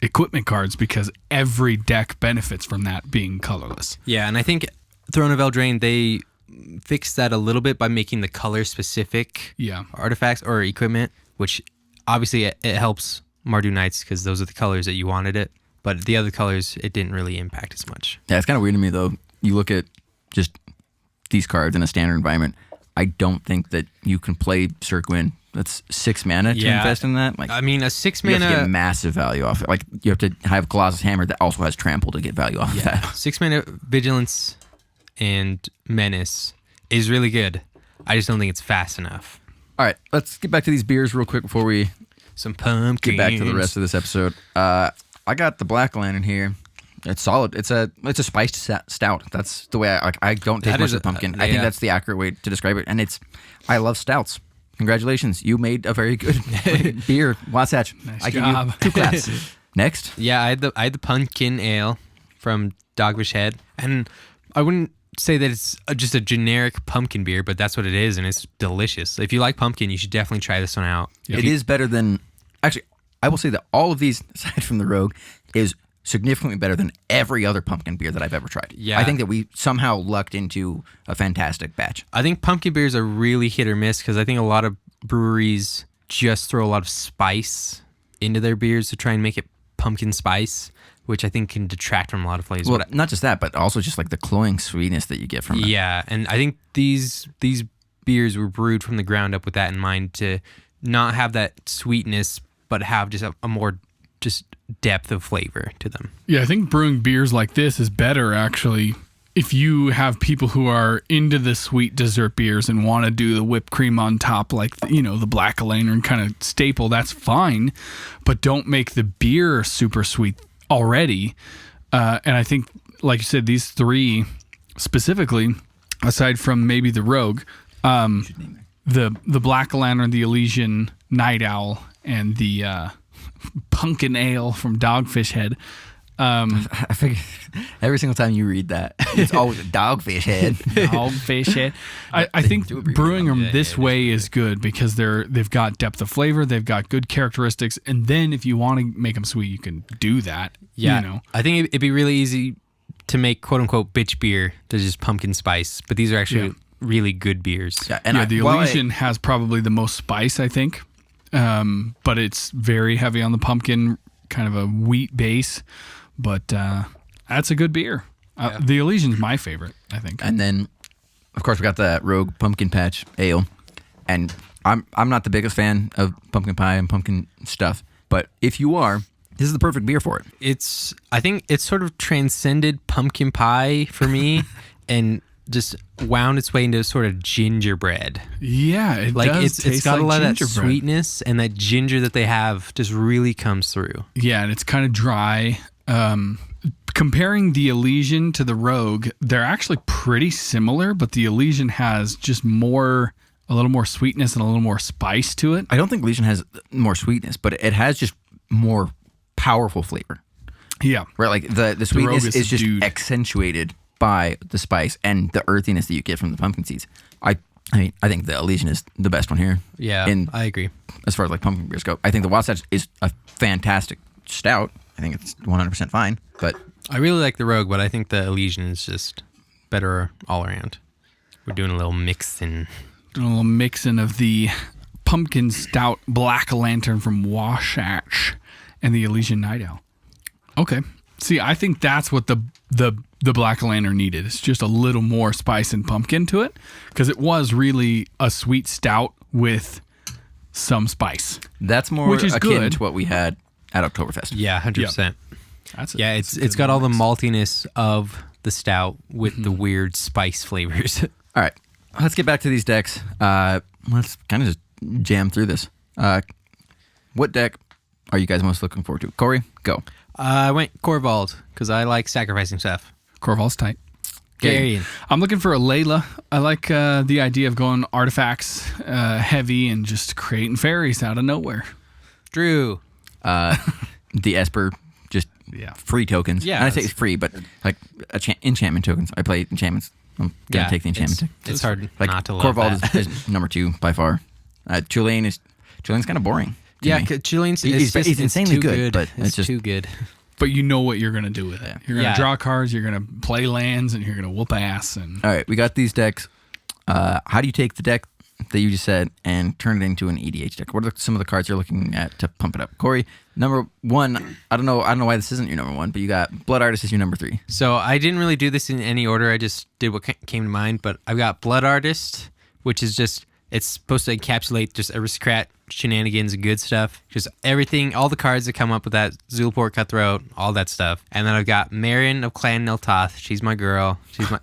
Speaker 1: equipment cards, because every deck benefits from that being colorless.
Speaker 3: Yeah, and I think Throne of Eldraine, they fixed that a little bit by making the color-specific artifacts or equipment, which obviously it helps Mardu Knights because those are the colors that you wanted it. But the other colors, it didn't really impact as much.
Speaker 2: Yeah, it's kind of weird to me, though. You look at just these cards in a standard environment, I don't think that you can play Sir Gwyn. That's 6 mana to invest in that. Like,
Speaker 3: I mean, a 6
Speaker 2: you
Speaker 3: mana...
Speaker 2: have to get massive value off it. Like, you have to have Colossus Hammer that also has Trample to get value off of that.
Speaker 3: 6 mana Vigilance and Menace is really good. I just don't think it's fast enough.
Speaker 2: All right, let's get back to these beers real quick before we
Speaker 3: Some pumpkins.
Speaker 2: get back to the rest of this episode. I got the Black Lantern here. It's solid. It's a spiced stout. That's the way I don't take much of the pumpkin. I think that's the accurate way to describe it. And I love stouts. Congratulations, you made a very good beer, Wasatch.
Speaker 1: Nice
Speaker 2: I
Speaker 1: job.
Speaker 2: give you 2 claps. Next,
Speaker 3: Yeah, I had the pumpkin ale from Dogfish Head, and I wouldn't say that it's just a generic pumpkin beer, but that's what it is, and it's delicious. If you like pumpkin, you should definitely try this one out.
Speaker 2: it is better than. Actually, I will say that all of these, aside from the Rogue, is significantly better than every other pumpkin beer that I've ever tried.
Speaker 3: Yeah.
Speaker 2: I think that we somehow lucked into a fantastic batch.
Speaker 3: I think pumpkin beers are really hit or miss because I think a lot of breweries just throw a lot of spice into their beers to try and make it pumpkin spice, which I think can detract from a lot of flavors.
Speaker 2: Well, not just that, but also just like the cloying sweetness that you get from it.
Speaker 3: Yeah, and I think these beers were brewed from the ground up with that in mind, to not have that sweetness, but have just a more just depth of flavor to them.
Speaker 1: Yeah, I think brewing beers like this is better, actually, if you have people who are into the sweet dessert beers and want to do the whipped cream on top, like, the Black Lantern kind of staple, that's fine, but don't make the beer super sweet already. And I think, like you said, these 3 specifically, aside from maybe the Rogue, the Black Lantern, the Elysian Night Owl, and the Pumpkin Ale from Dogfish Head,
Speaker 2: I figure every single time you read that, it's always a dogfish head.
Speaker 1: Dogfish head. I think brewing them this way is good because they've got depth of flavor, they've got good characteristics, and then if you want to make them sweet, you can do that.
Speaker 3: Yeah,
Speaker 1: you know.
Speaker 3: I think it'd be really easy to make quote unquote bitch beer that's just pumpkin spice, but these are actually really good beers.
Speaker 2: Yeah, and
Speaker 1: the Elysian has probably the most spice, I think, but it's very heavy on the pumpkin, kind of a wheat base. But that's a good beer. The Elysian's my favorite, I think.
Speaker 2: And then, of course, we got the Rogue Pumpkin Patch Ale, and I'm not the biggest fan of pumpkin pie and pumpkin stuff, but if you are, this is the perfect beer for it.
Speaker 3: I think it's sort of transcended pumpkin pie for me, and just wound its way into sort of gingerbread.
Speaker 1: Yeah, it
Speaker 3: like
Speaker 1: does.
Speaker 3: It's got
Speaker 1: like
Speaker 3: a lot of that
Speaker 1: gingerbread.
Speaker 3: Sweetness, and that ginger that they have just really comes through.
Speaker 1: Yeah, and it's kind of dry. Comparing the Elysian to the Rogue, they're actually pretty similar, but the Elysian has just a little more sweetness and a little more spice to it.
Speaker 2: I don't think Elysian has more sweetness, but it has just more powerful flavor.
Speaker 1: Yeah.
Speaker 2: Right, like the sweetness
Speaker 1: Rogue
Speaker 2: is just
Speaker 1: subdued.
Speaker 2: accentuated by the spice and the earthiness that you get from the pumpkin seeds. I think the Elysian is the best one here.
Speaker 3: Yeah, I agree.
Speaker 2: As far as like pumpkin beers go, I think the Wasatch is a fantastic stout. I think it's 100% fine, but
Speaker 3: I really like the Rogue, but I think the Elysian is just better all around. We're doing a little mixing.
Speaker 1: Doing a little mixing of the pumpkin stout Black Lantern from Wasatch and the Elysian Night Owl. Okay. See, I think that's what the Black Lantern needed. It's just a little more spice and pumpkin to it, because it was really a sweet stout with some spice.
Speaker 2: that's more
Speaker 1: Which is
Speaker 2: akin
Speaker 1: good.
Speaker 2: to what we had at Oktoberfest.
Speaker 3: Yeah, 100%. It's got all the maltiness of the stout with the weird spice flavors.
Speaker 2: All right, let's get back to these decks. Let's kind of just jam through this. What deck are you guys most looking forward to? Cory, go.
Speaker 3: I went Corvald because I like sacrificing stuff.
Speaker 1: Corval's tight.
Speaker 3: Garion.
Speaker 1: I'm looking for a Layla. I like the idea of going artifacts heavy and just creating fairies out of nowhere.
Speaker 3: Drew.
Speaker 2: The Esper, just free tokens.
Speaker 3: Yeah,
Speaker 2: and I say it's free, but like enchantment tokens. I play enchantments. I'm gonna take the enchantment.
Speaker 3: It's hard
Speaker 2: Like
Speaker 3: not to love
Speaker 2: Corvald
Speaker 3: that.
Speaker 2: is number 2 by far. Julian's kind of boring. to me.
Speaker 3: Julian's
Speaker 2: He's insanely good, but it's just
Speaker 3: too good.
Speaker 1: But you know what you're going to do with it. You're going to
Speaker 3: Yeah.
Speaker 1: draw cards, you're going to play lands, and you're going to whoop ass. And
Speaker 2: All right, we got these decks. How do you take the deck that you just said and turn it into an EDH deck? What are some of the cards you're looking at to pump it up? Cory, number 1. I don't know why this isn't your number 1, but you got Blood Artist is your number 3.
Speaker 3: So I didn't really do this in any order. I just did what came to mind. But I've got Blood Artist, which is just, it's supposed to encapsulate just aristocrat shenanigans and good stuff. Just everything, all the cards that come up with that, Zulaport Cutthroat, all that stuff. And then I've got Marin of Clan Niltoth. She's my girl.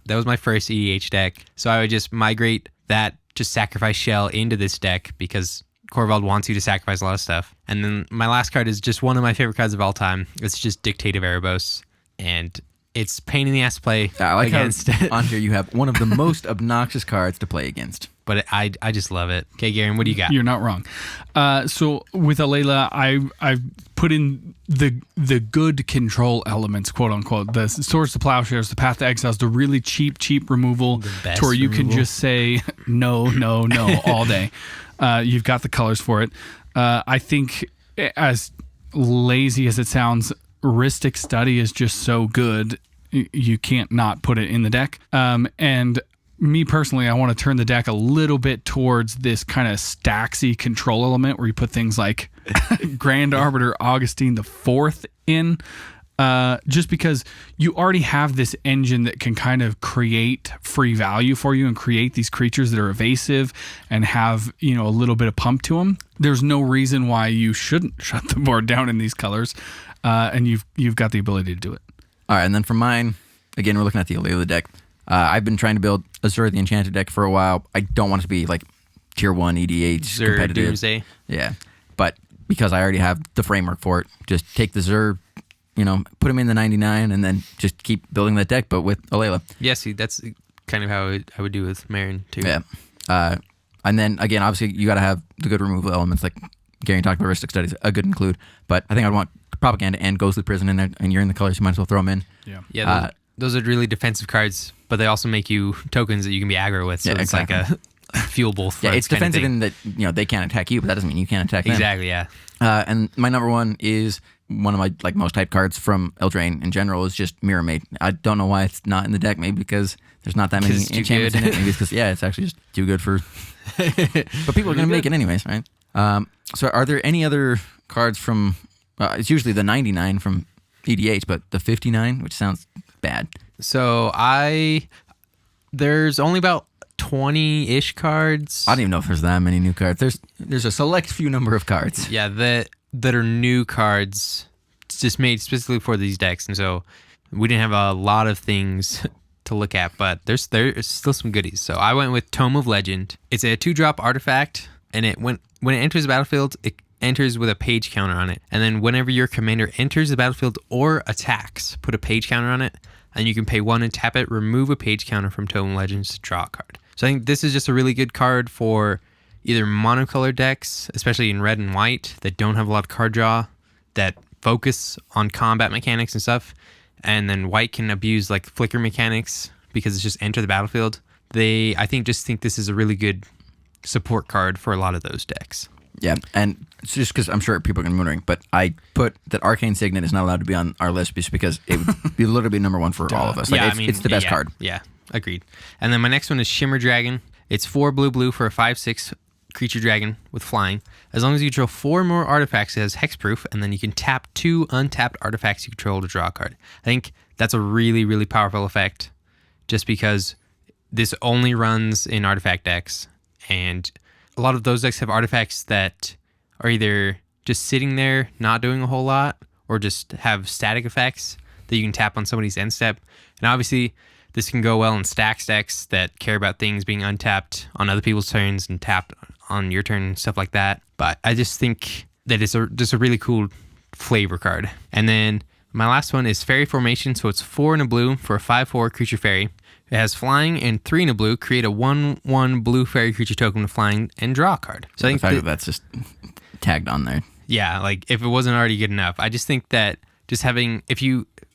Speaker 3: That was my first EDH deck. So I would just migrate that, just sacrifice shell into this deck because Corvald wants you to sacrifice a lot of stuff. And then my last card is just one of my favorite cards of all time. It's just Dictate of Erebos. And it's pain in the ass to play
Speaker 2: I like
Speaker 3: against
Speaker 2: how
Speaker 3: it.
Speaker 2: on here you have one of the most obnoxious cards to play against.
Speaker 3: But I just love it. Okay, Garion, what do you got?
Speaker 1: you're not wrong. So with Alayla, I've put in the good control elements, quote unquote, the Swords to Plowshares, the Path to Exiles, the really cheap removal
Speaker 3: best
Speaker 1: to where you can
Speaker 3: removal.
Speaker 1: just say no all day. You've got the colors for it. I think, as lazy as it sounds, Ristic Study is just so good. You can't not put it in the deck. And me personally, I want to turn the deck a little bit towards this kind of stacksy control element where you put things like Grand Arbiter Augustine the Fourth in, just because you already have this engine that can kind of create free value for you and create these creatures that are evasive and have, a little bit of pump to them. There's no reason why you shouldn't shut the board down in these colors, and you've got the ability to do it.
Speaker 2: All right, and then for mine, again, we're looking at the Alayla deck. I've been trying to build Azure the Enchanted deck for a while. I don't want it to be like tier 1 EDH
Speaker 3: Zur
Speaker 2: competitive.
Speaker 3: Doomsday.
Speaker 2: Yeah, but because I already have the framework for it, just take the Zur, put him in the 99 and then just keep building that deck, but with Alayla.
Speaker 3: Yeah, see, that's kind of how I would do with Marin, too.
Speaker 2: Yeah. And then, again, obviously, you got to have the good removal elements like Garion talked about. Ristic Studies, a good include. But I think I'd want propaganda and Ghostly Prison in there, and you're in the colors, you might as well throw them in.
Speaker 3: Yeah, those are really defensive cards, but they also make you tokens that you can be aggro with. So it's like a fuel both.
Speaker 2: Yeah, it's defensive in that they can't attack you, but that doesn't mean you can't attack them.
Speaker 3: Exactly. Yeah.
Speaker 2: And my number one is one of my most hyped cards from Eldraine in general is just Mirror Mate. I don't know why it's not in the deck. Maybe because there's not that many enchantments in it. Maybe it's because it's actually just too good for. But people are going to make it anyways, right? So are there any other cards from? It's usually the 99 from EDH, but the 59, which sounds bad.
Speaker 3: So there's only about 20-ish cards.
Speaker 2: I don't even know if there's that many new cards. There's a select few number of cards.
Speaker 3: Yeah, that are new cards just made specifically for these decks, and so we didn't have a lot of things to look at, but there's still some goodies. So I went with Tome of Legend. It's a 2-drop artifact, and when it enters the battlefield, it enters with a page counter on it. And then whenever your commander enters the battlefield or attacks, put a page counter on it, and you can pay 1 and tap it, remove a page counter from Tome of Legends to draw a card. So I think this is just a really good card for either monocolor decks, especially in red and white, that don't have a lot of card draw, that focus on combat mechanics and stuff. And then white can abuse like flicker mechanics because it's just enter the battlefield. I think this is a really good support card for a lot of those decks.
Speaker 2: Yeah, and it's just because I'm sure people are going to be wondering, but I put that Arcane Signet is not allowed to be on our list just because it would be literally number one for all of us. It's the best card.
Speaker 3: Yeah, agreed. And then my next one is Shimmer Dragon. It's 4 blue for a 5/6 creature dragon with flying. As long as you draw 4 more artifacts, it has hexproof, and then you can tap 2 untapped artifacts you control to draw a card. I think that's a really, really powerful effect just because this only runs in artifact decks, and a lot of those decks have artifacts that are either just sitting there, not doing a whole lot, or just have static effects that you can tap on somebody's end step. And obviously, this can go well in stacks decks that care about things being untapped on other people's turns and tapped on your turn and stuff like that. But I just think that it's just a really cool flavor card. And then my last one is Fairy Formation. So it's 4 and a blue for a 5/4 creature fairy. It has flying and 3 and a blue. Create a 1/1 blue fairy creature token with flying and draw a card. So I think
Speaker 2: the fact that's just tagged on there.
Speaker 3: Yeah, like if it wasn't already good enough. I just think that just having,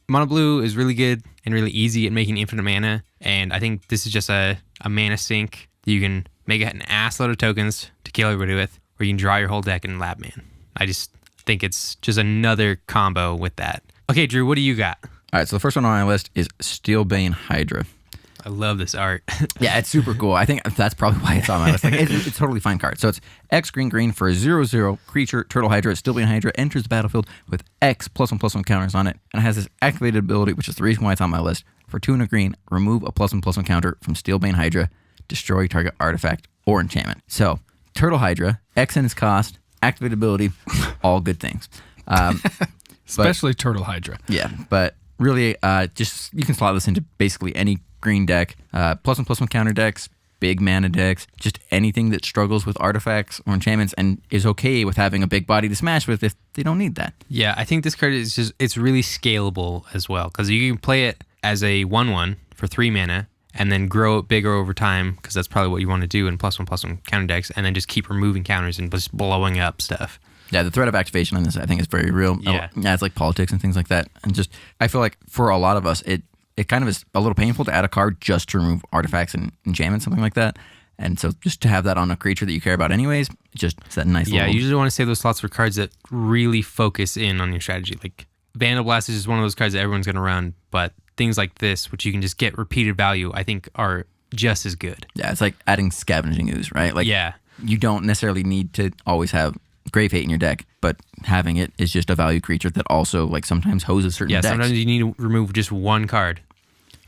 Speaker 3: mono blue is really good and really easy at making infinite mana. And I think this is just a mana sink that you can make an ass load of tokens to kill everybody with, or you can draw your whole deck in lab man. I just think it's just another combo with that. Okay, Drew, what do you got?
Speaker 2: All right, so the first one on my list is Steelbane Hydra.
Speaker 3: I love this art.
Speaker 2: Yeah, it's super cool. I think that's probably why it's on my list. Like, it's a totally fine card. So it's X green for a 0/0 creature, Turtle Hydra. Steelbane Hydra enters the battlefield with X +1/+1 counters on it, and it has this activated ability, which is the reason why it's on my list. For 2 and a green, remove a +1/+1 counter from Steelbane Hydra, destroy target artifact or enchantment. So Turtle Hydra, X in its cost, activated ability, all good things.
Speaker 1: Especially Turtle Hydra.
Speaker 2: Yeah, but really, just you can slot this into basically any green deck, +1/+1 counter decks, big mana decks, just anything that struggles with artifacts or enchantments and is okay with having a big body to smash with if they don't need that.
Speaker 3: Yeah, I think this card is it's really scalable as well because you can play it as a 1/1 for 3 mana and then grow it bigger over time because that's probably what you want to do in +1/+1 counter decks, and then just keep removing counters and just blowing up stuff.
Speaker 2: Yeah, the threat of activation on this I think is very real.
Speaker 3: Yeah,
Speaker 2: it's like politics and things like that. And just I feel like for a lot of us it kind of is a little painful to add a card just to remove artifacts and enchantments, something like that. And so just to have that on a creature that you care about anyways, it's that nice little...
Speaker 3: Yeah, you usually want to save those slots for cards that really focus in on your strategy. Like Vandal Blast is just one of those cards that everyone's going to run, but things like this, which you can just get repeated value, I think are just as good.
Speaker 2: Yeah, it's like adding Scavenging Ooze, right? Like,
Speaker 3: yeah.
Speaker 2: You don't necessarily need to always have Grave Hate in your deck, but having it is just a value creature that also like sometimes hoses certain decks.
Speaker 3: Yeah, sometimes you need to remove just one card.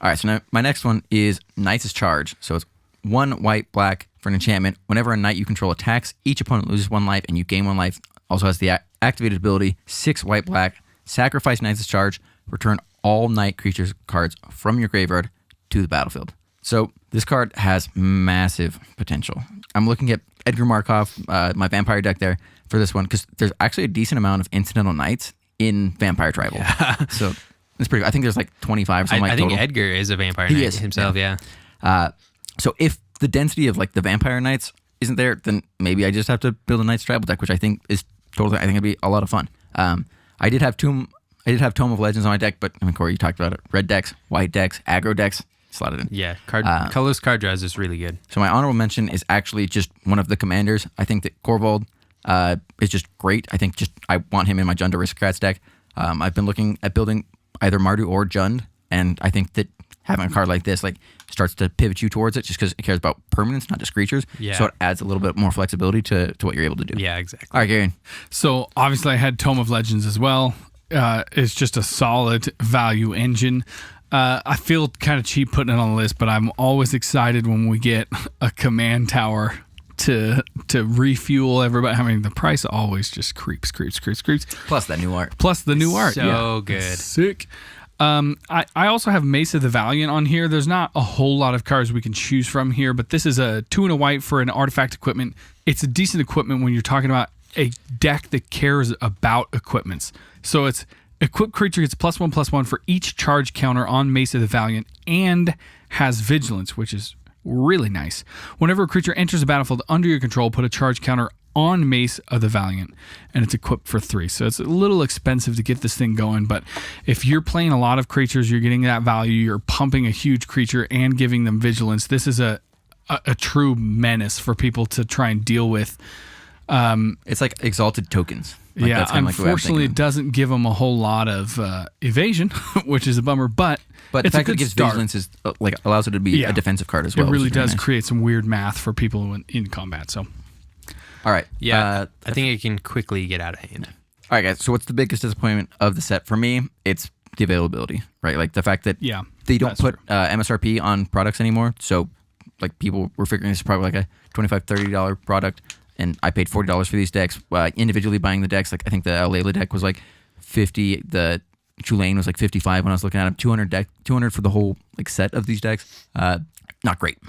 Speaker 2: All right, so now my next one is Knight's Charge. So it's 1 white, black for an enchantment. Whenever a knight you control attacks, each opponent loses 1 life and you gain 1 life. Also has the activated ability, 6 white, black, sacrifice Knight's Charge, return all knight creatures cards from your graveyard to the battlefield. So this card has massive potential. I'm looking at Edgar Markov, my vampire deck there for this one, because there's actually a decent amount of incidental knights in Vampire Tribal.
Speaker 3: Yeah.
Speaker 2: So it's pretty. I think there's like 25 or something
Speaker 3: I think
Speaker 2: total.
Speaker 3: Edgar is a vampire knight himself, yeah.
Speaker 2: So if the density of like the vampire knights isn't there, then maybe I just have to build a Knight's Tribal deck, which I think is totally. I think it'd be a lot of fun. I did have Tome of Legends on my deck, but I mean, Cory, you talked about it. Red decks, white decks, aggro decks, slotted in.
Speaker 3: Yeah, colorless card draws is really good.
Speaker 2: So my honorable mention is actually just one of the commanders. I think that Corvold is just great. I think I want him in my Jund Aristocrats deck. I've been looking at building either Mardu or Jund, and I think that having a card like this starts to pivot you towards it just because it cares about permanence, not just creatures.
Speaker 3: Yeah.
Speaker 2: So it adds a little bit more flexibility to what you're able to do.
Speaker 3: Yeah, exactly.
Speaker 2: All right, Garion.
Speaker 1: So obviously I had Tome of Legends as well. It's just a solid value engine. I feel kind of cheap putting it on the list, but I'm always excited when we get a command tower to refuel everybody. I mean, the price always just creeps.
Speaker 2: Plus that new art.
Speaker 1: Plus the new art.
Speaker 3: So good.
Speaker 1: Sick. I also have Mesa the Valiant on here. There's not a whole lot of cards we can choose from here, but this is a 2 and a white for an artifact equipment. It's a decent equipment when you're talking about a deck that cares about equipments. So it's equipped creature gets +1/+1 for each charge counter on Mesa the Valiant and has vigilance, which is really nice. Whenever a creature enters the battlefield under your control, put a charge counter on Mace of the Valiant, and it's equipped for 3. So it's a little expensive to get this thing going, but if you're playing a lot of creatures, you're getting that value, you're pumping a huge creature and giving them vigilance. This is a true menace for people to try and deal with.
Speaker 2: It's like exalted tokens.
Speaker 1: That's unfortunately, it doesn't give them a whole lot of evasion, which is a bummer, but
Speaker 2: the
Speaker 1: it's
Speaker 2: fact
Speaker 1: a
Speaker 2: that it
Speaker 1: good
Speaker 2: gives
Speaker 1: start.
Speaker 2: vigilance is allows it to be a defensive card as well.
Speaker 1: It really
Speaker 2: does
Speaker 1: nice. Create some weird math for people in combat. So,
Speaker 2: all right,
Speaker 3: yeah, I think it can quickly get out of hand.
Speaker 2: All right, guys. So, what's the biggest disappointment of the set for me? It's the availability, right? Like the fact that they don't put MSRP on products anymore. So, like people were figuring this is probably like a $25-$30 product. And I paid $40 for these decks. Individually buying the decks, like I think the Layla deck was like $50. The Chulane was like $55 when I was looking at them. $200 for the whole like set of these decks. Not great.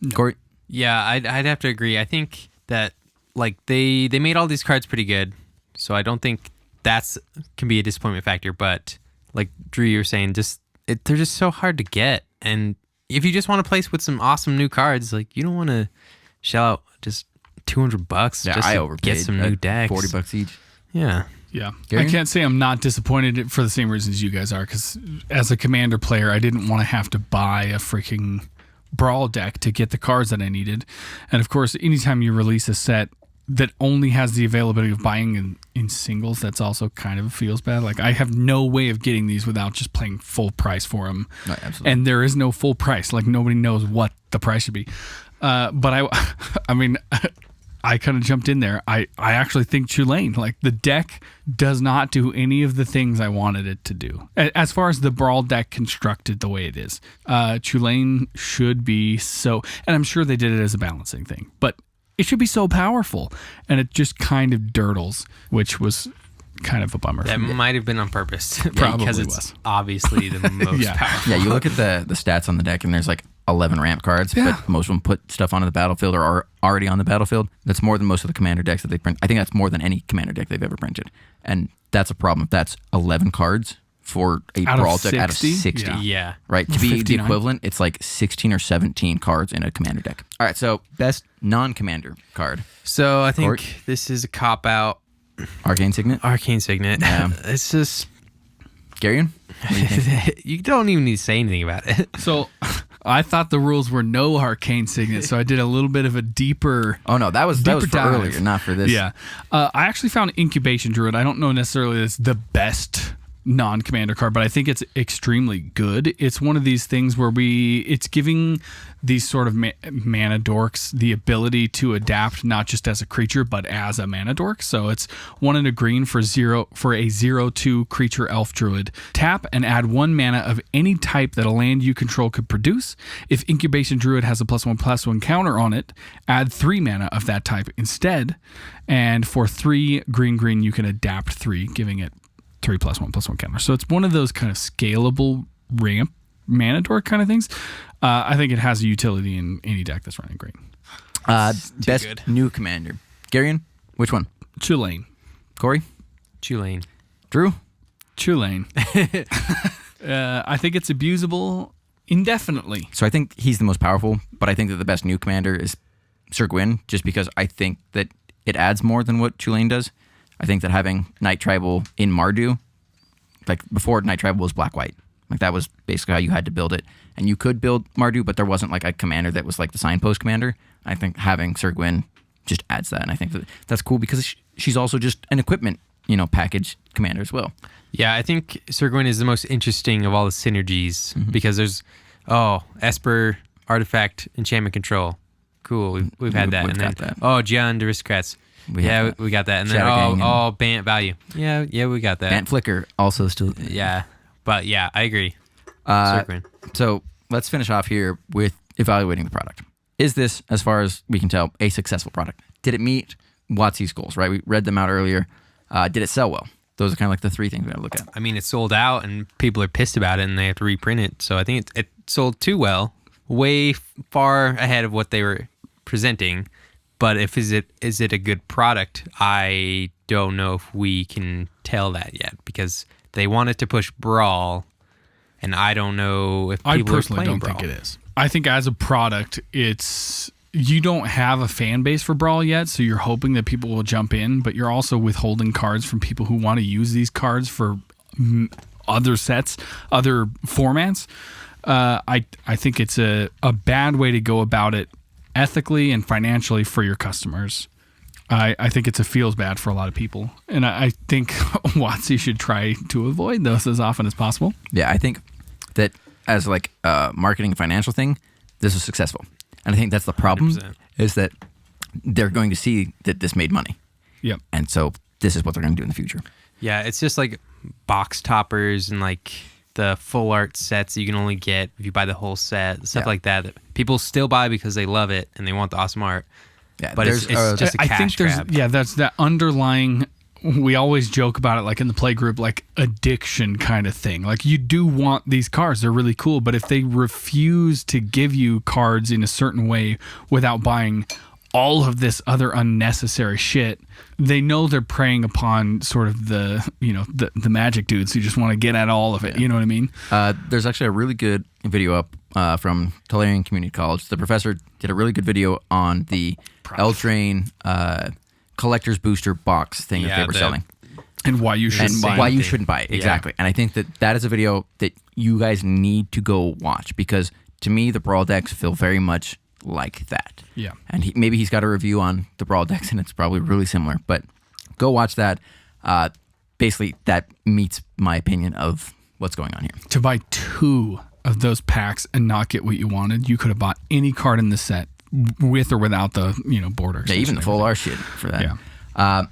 Speaker 2: No. Cory?
Speaker 3: Yeah, I'd have to agree. I think that like they made all these cards pretty good, so I don't think can be a disappointment factor. But like Drew, you were saying, they're just so hard to get. And if you just want to place with some awesome new cards, like you don't want to shell out just $200 just to get some new decks.
Speaker 2: $40 each.
Speaker 3: Yeah.
Speaker 1: Garion? I can't say I'm not disappointed for the same reasons you guys are, because as a commander player, I didn't want to have to buy a freaking Brawl deck to get the cards that I needed. And of course, anytime you release a set that only has the availability of buying in singles, that's also kind of feels bad. Like I have no way of getting these without just paying full price for them.
Speaker 2: Right, absolutely.
Speaker 1: And there is no full price. Like nobody knows what the price should be. But I mean, I kind of jumped in there. I actually think Chulane, like the deck does not do any of the things I wanted it to do. As far as the Brawl deck constructed the way it is, Chulane should be so, and I'm sure they did it as a balancing thing, but it should be so powerful. And it just kind of dirtles, which was kind of a bummer.
Speaker 3: That might have been on purpose.
Speaker 1: Probably
Speaker 3: because it's obviously the most powerful.
Speaker 2: Yeah, you look at the stats on the deck and there's like 11 ramp cards, but most of them put stuff onto the battlefield or are already on the battlefield. That's more than most of the commander decks that they print. I think that's more than any commander deck they've ever printed. And that's a problem. If that's 11 cards for a Brawl deck out of 60.
Speaker 3: Yeah.
Speaker 2: Right? To be
Speaker 1: 59.
Speaker 2: the equivalent, it's like 16 or 17 cards in a commander deck. All right, so best non-commander card.
Speaker 3: So I think
Speaker 2: Cory?
Speaker 3: this is a cop-out.
Speaker 2: Arcane Signet.
Speaker 3: Arcane Signet.
Speaker 2: Yeah.
Speaker 3: It's just...
Speaker 2: Garion?
Speaker 3: You don't even need to say anything about it.
Speaker 1: So I thought the rules were no Arcane Signet, so I did a little bit of a deeper...
Speaker 2: Oh, no, that was for
Speaker 1: dive.
Speaker 2: earlier, not for this.
Speaker 1: Yeah. I actually found Incubation Druid. I don't know necessarily it's the best non-commander card, but I think it's extremely good. It's one of these things where it's giving these sort of mana dorks the ability to adapt not just as a creature but as a mana dork. So it's 1 and a green for a 0/2 creature elf druid. Tap and add 1 mana of any type that a land you control could produce. If Incubation Druid has a +1/+1 counter on it, add 3 mana of that type instead. And for 3 green, you can adapt 3, giving it 3 +1/+1 counter. So it's one of those kind of scalable ramp mana dork kind of things. I think it has a utility in any deck that's running green.
Speaker 2: Best
Speaker 3: good.
Speaker 2: new commander. Garion, which one?
Speaker 1: Chulane.
Speaker 2: Cory?
Speaker 3: Chulane.
Speaker 2: Drew?
Speaker 1: Chulane. I think it's abusable indefinitely.
Speaker 2: So I think he's the most powerful, but I think that the best new commander is Sir Gwyn, just because I think that it adds more than what Chulane does. I think that having Night Tribal in Mardu, like before Night Tribal was black-white, like that was basically how you had to build it. And you could build Mardu, but there wasn't like a commander that was like the signpost commander. I think having Sir Gwyn just adds that. And I think that's cool because she's also just an equipment, package commander as well.
Speaker 3: Yeah, I think Sir Gwyn is the most interesting of all the synergies because there's, Esper, Artifact, Enchantment Control. Cool, we've had that.
Speaker 2: We've
Speaker 3: and
Speaker 2: got
Speaker 3: then,
Speaker 2: that.
Speaker 3: Giant Aristocrats.
Speaker 2: We
Speaker 3: got that. And then,
Speaker 2: Janibagian.
Speaker 3: Bant Value. Yeah, we got that.
Speaker 2: Bant Flicker also still.
Speaker 3: Yeah, but yeah, I agree. Sir Gwyn.
Speaker 2: So let's finish off here with evaluating the product. Is this, as far as we can tell, a successful product? Did it meet WotC's goals, right? We read them out earlier. Did it sell well? Those are kind of like the three things we got to look at.
Speaker 3: I mean, it's sold out and people are pissed about it and they have to reprint it. So I think it sold too well, way far ahead of what they were presenting. But is it a good product? I don't know if we can tell that yet because they wanted to push Brawl, and I don't know if people
Speaker 1: I personally
Speaker 3: are playing
Speaker 1: don't
Speaker 3: Brawl.
Speaker 1: think it is. I think as a product, you don't have a fan base for Brawl yet, so you're hoping that people will jump in, but you're also withholding cards from people who want to use these cards for other sets, other formats. I think it's a bad way to go about it ethically and financially for your customers. I think it's a feels bad for a lot of people, and I think WotC should try to avoid those as often as possible.
Speaker 2: Yeah, I think that as like a marketing and financial thing, this is successful. And I think that's the problem
Speaker 3: 100%.
Speaker 2: is that they're going to see that this made money.
Speaker 1: Yep.
Speaker 2: And so this is what they're going to do in the future.
Speaker 3: Yeah, it's just like box toppers and like the full art sets you can only get if you buy the whole set, stuff like that people still buy because they love it and they want the awesome art.
Speaker 2: Yeah,
Speaker 3: But it's just a
Speaker 1: I
Speaker 3: cash
Speaker 1: think there's
Speaker 3: grab.
Speaker 1: that's that underlying. We always joke about it, like in the play group, like addiction kind of thing. Like you do want these cards; they're really cool. But if they refuse to give you cards in a certain way without buying all of this other unnecessary shit, they know they're preying upon sort of the magic dudes who just want to get at all of it. You know what I mean?
Speaker 2: There's actually a really good video up from Tulane Community College. The professor did a really good video on the Eldraine collector's booster box thing that they were selling.
Speaker 1: And why you shouldn't buy
Speaker 2: why
Speaker 1: it.
Speaker 2: you shouldn't buy it. Exactly. And I think that is a video that you guys need to go watch because to me, the Brawl decks feel very much like that.
Speaker 1: Yeah.
Speaker 2: And maybe he's got a review on the Brawl decks and it's probably really similar, but go watch that. Basically, that meets my opinion of what's going on here.
Speaker 1: To buy 2 of those packs and not get what you wanted, you could have bought any card in the set with or without the border.
Speaker 2: Yeah, even the full R shit for that.
Speaker 1: Yeah.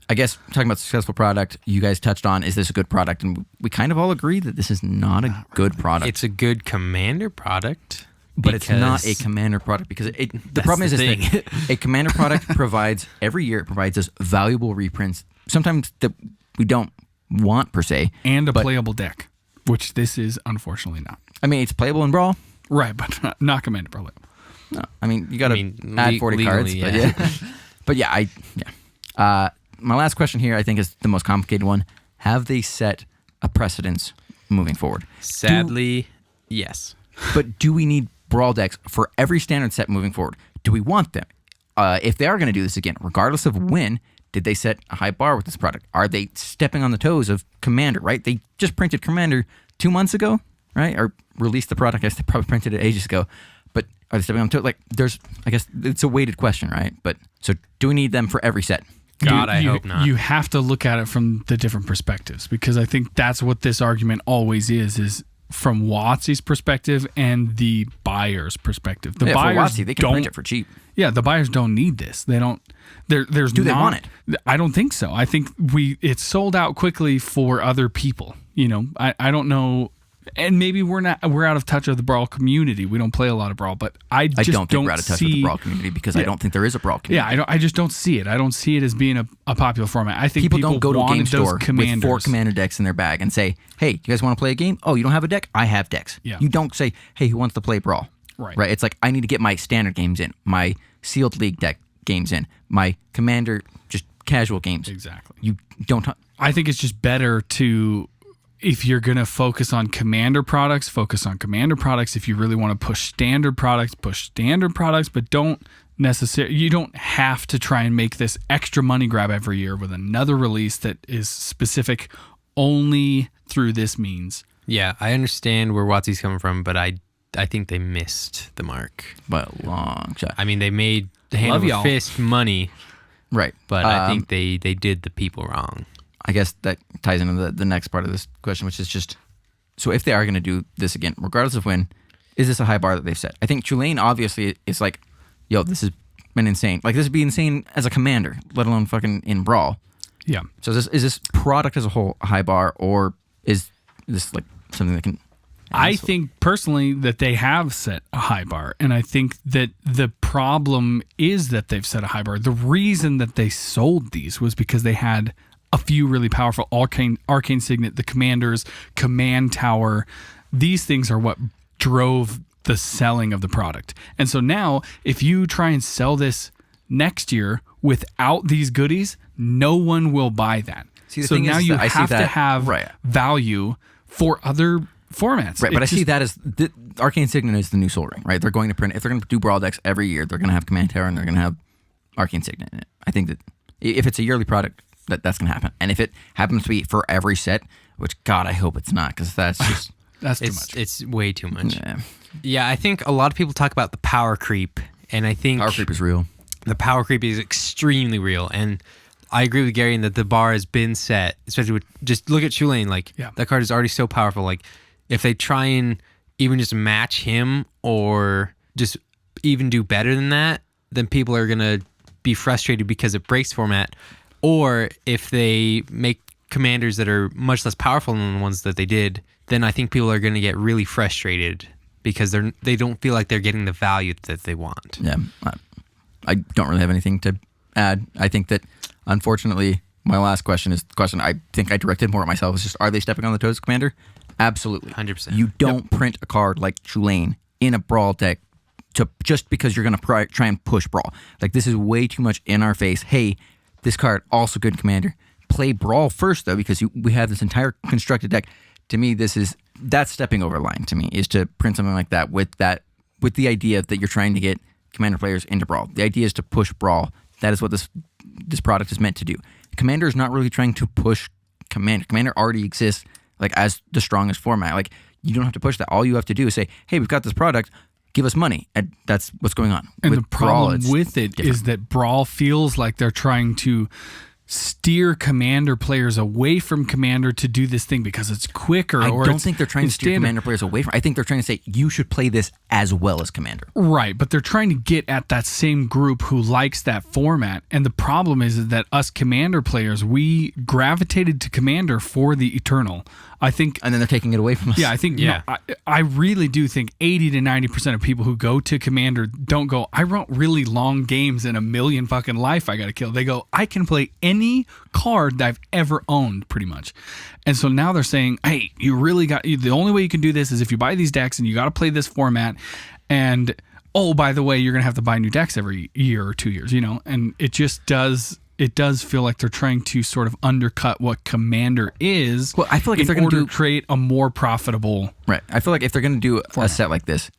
Speaker 2: I guess talking about successful product, you guys touched on, is this a good product? And we kind of all agree that this is not a good product.
Speaker 3: It's a good commander product.
Speaker 2: But it's not a
Speaker 3: because-
Speaker 2: commander product because the
Speaker 3: That's
Speaker 2: problem
Speaker 3: the
Speaker 2: is
Speaker 3: thing.
Speaker 2: that a commander product provides us valuable reprints, sometimes that we don't want per se.
Speaker 1: And a
Speaker 2: but-
Speaker 1: playable deck, which this is unfortunately not.
Speaker 2: I mean, it's playable in Brawl.
Speaker 1: Right, but not Commander Pro.
Speaker 2: No, I mean, you got to add 40
Speaker 3: legally,
Speaker 2: cards. But
Speaker 3: yeah.
Speaker 2: but my last question here, I think, is the most complicated one. Have they set a precedence moving forward?
Speaker 3: Sadly, yes.
Speaker 2: But do we need Brawl decks for every standard set moving forward? Do we want them? If they are going to do this again, regardless of when, did they set a high bar with this product? Are they stepping on the toes of Commander, right? They just printed Commander 2 months ago, right? Or released the product. I guess they probably printed it ages ago. But are they stepping on the toes? Like, I guess it's a weighted question, right? But so do we need them for every set?
Speaker 3: God, I hope not.
Speaker 1: You have to look at it from the different perspectives because I think that's what this argument always is from WotC's perspective and the buyer's perspective. The buyers
Speaker 2: for WotC, they can print it for cheap.
Speaker 1: Yeah, the buyers don't need this. They don't. There's
Speaker 2: Do they want
Speaker 1: it? I don't think so. I think it's sold out quickly for other people. I don't know. And maybe we're out of touch of the Brawl community. We don't play a lot of Brawl, but I just
Speaker 2: don't think we're out of touch with the Brawl community because I don't think there is a Brawl community.
Speaker 1: Yeah, I just don't see it. I don't see it as being a popular format. I think people
Speaker 2: don't go to a game
Speaker 1: wanted those
Speaker 2: store
Speaker 1: commanders.
Speaker 2: with 4 commander decks in their bag and say, "Hey, you guys want to play a game? Oh, you don't have a deck? I have decks."
Speaker 1: Yeah.
Speaker 2: You don't say, "Hey, who wants to play Brawl?"
Speaker 1: Right.
Speaker 2: Right. It's like I need to get my standard games in, my sealed league deck games in, my commander just casual games.
Speaker 1: Exactly.
Speaker 2: You don't.
Speaker 1: I think it's just better to, if you're going to focus on commander products, focus on commander products. If you really want to push standard products, but don't necessary. You don't have to try and make this extra money grab every year with another release that is specific only through this means.
Speaker 3: Yeah, I understand where Watsy's coming from, but I think they missed the mark.
Speaker 2: But a long shot.
Speaker 3: I mean, they made the hand
Speaker 1: Love
Speaker 3: over
Speaker 1: y'all.
Speaker 3: fist money,
Speaker 2: Right.
Speaker 3: but I think they did the people wrong.
Speaker 2: I guess that ties into the next part of this question, which is just, so if they are going to do this again, regardless of when, is this a high bar that they've set? I think Tulane obviously is like, yo, this has been insane. Like, this would be insane as a commander, let alone fucking in Brawl.
Speaker 1: Yeah.
Speaker 2: So is this product as a whole a high bar, or is this like something that can...
Speaker 1: I think personally that they have set a high bar, and I think that the problem is that they've set a high bar. The reason that they sold these was because they had a few really powerful arcane signet, the commanders, command tower. These things are what drove the selling of the product. And so now, if you try and sell this next year without these goodies, no one will buy that.
Speaker 2: See, the
Speaker 1: so
Speaker 2: thing
Speaker 1: now
Speaker 2: is
Speaker 1: you
Speaker 2: that I see
Speaker 1: have to
Speaker 2: that-
Speaker 1: have
Speaker 2: right.
Speaker 1: value for other formats.
Speaker 2: Right, but I
Speaker 1: It
Speaker 2: see
Speaker 1: just-
Speaker 2: that as Arcane Signet is the new Soul Ring, right? They're going to print, if they're going to do Brawl decks every year, they're going to have Command Tower and they're going to have Arcane Signet in it. I think that if it's a yearly product, that's going to happen. And if it happens to be for every set, which God, I hope it's not, because that's just...
Speaker 1: That's too much.
Speaker 3: It's way too much.
Speaker 2: Yeah.
Speaker 3: Yeah, I think a lot of people talk about the power creep, and I think
Speaker 2: Power creep is real.
Speaker 3: the power creep is extremely real. And I agree with Garion that the bar has been set, especially with just look at Tulane. Like,
Speaker 1: Yeah.
Speaker 3: that card is already so powerful. Like, if they try and even just match him or just even do better than that, then people are going to be frustrated because it breaks format. Or if they make commanders that are much less powerful than the ones that they did, then I think people are going to get really frustrated because they don't feel like they're getting the value that they want.
Speaker 2: Yeah. I don't really have anything to add. I think that, unfortunately, my last question is the question I think I directed more at myself. Is just, are they stepping on the toes of Commander? Absolutely.
Speaker 3: 100%.
Speaker 2: You don't print a card like Tulane in a Brawl deck just because you're going to try and push Brawl. Like, this is way too much in our face. Hey, this card, also good Commander. Play Brawl first, though, because we have this entire constructed deck. To me, that's stepping over the line, to me, is to print something like that with the idea that you're trying to get Commander players into Brawl. The idea is to push Brawl. That is what this product is meant to do. Commander is not really trying to push Commander. Commander already exists like as the strongest format. Like, you don't have to push that. All you have to do is say, hey, we've got this product, give us money. And that's what's going on.
Speaker 1: And
Speaker 2: With
Speaker 1: the problem
Speaker 2: Brawl,
Speaker 1: with it is that Brawl feels like they're trying to steer Commander players away from Commander to do this thing because it's quicker.
Speaker 2: I
Speaker 1: or
Speaker 2: don't
Speaker 1: it's
Speaker 2: think they're trying to steer
Speaker 1: standard.
Speaker 2: Commander players away from. I think they're trying to say you should play this as well as Commander.
Speaker 1: Right, but they're trying to get at that same group who likes that format. And the problem is that us Commander players, we gravitated to Commander for the Eternal. I think,
Speaker 2: And then they're taking it away from us.
Speaker 1: yeah, I think,
Speaker 3: Yeah.
Speaker 1: no, I really do think 80 to 90% of people who go to Commander don't go, I want really long games and a million fucking life I got to kill. They go, I can play any card that I've ever owned, pretty much. And so now they're saying, hey, you really got, the only way you can do this is if you buy these decks and you got to play this format. And, oh, by the way, you're going to have to buy new decks every year or 2 years, and it just does. It does feel like they're trying to sort of undercut what Commander is.
Speaker 2: Well, I feel like if
Speaker 1: in
Speaker 2: they're gonna
Speaker 1: order
Speaker 2: do-
Speaker 1: to create a more profitable.
Speaker 2: Right. I feel like if they're going to do a set like this,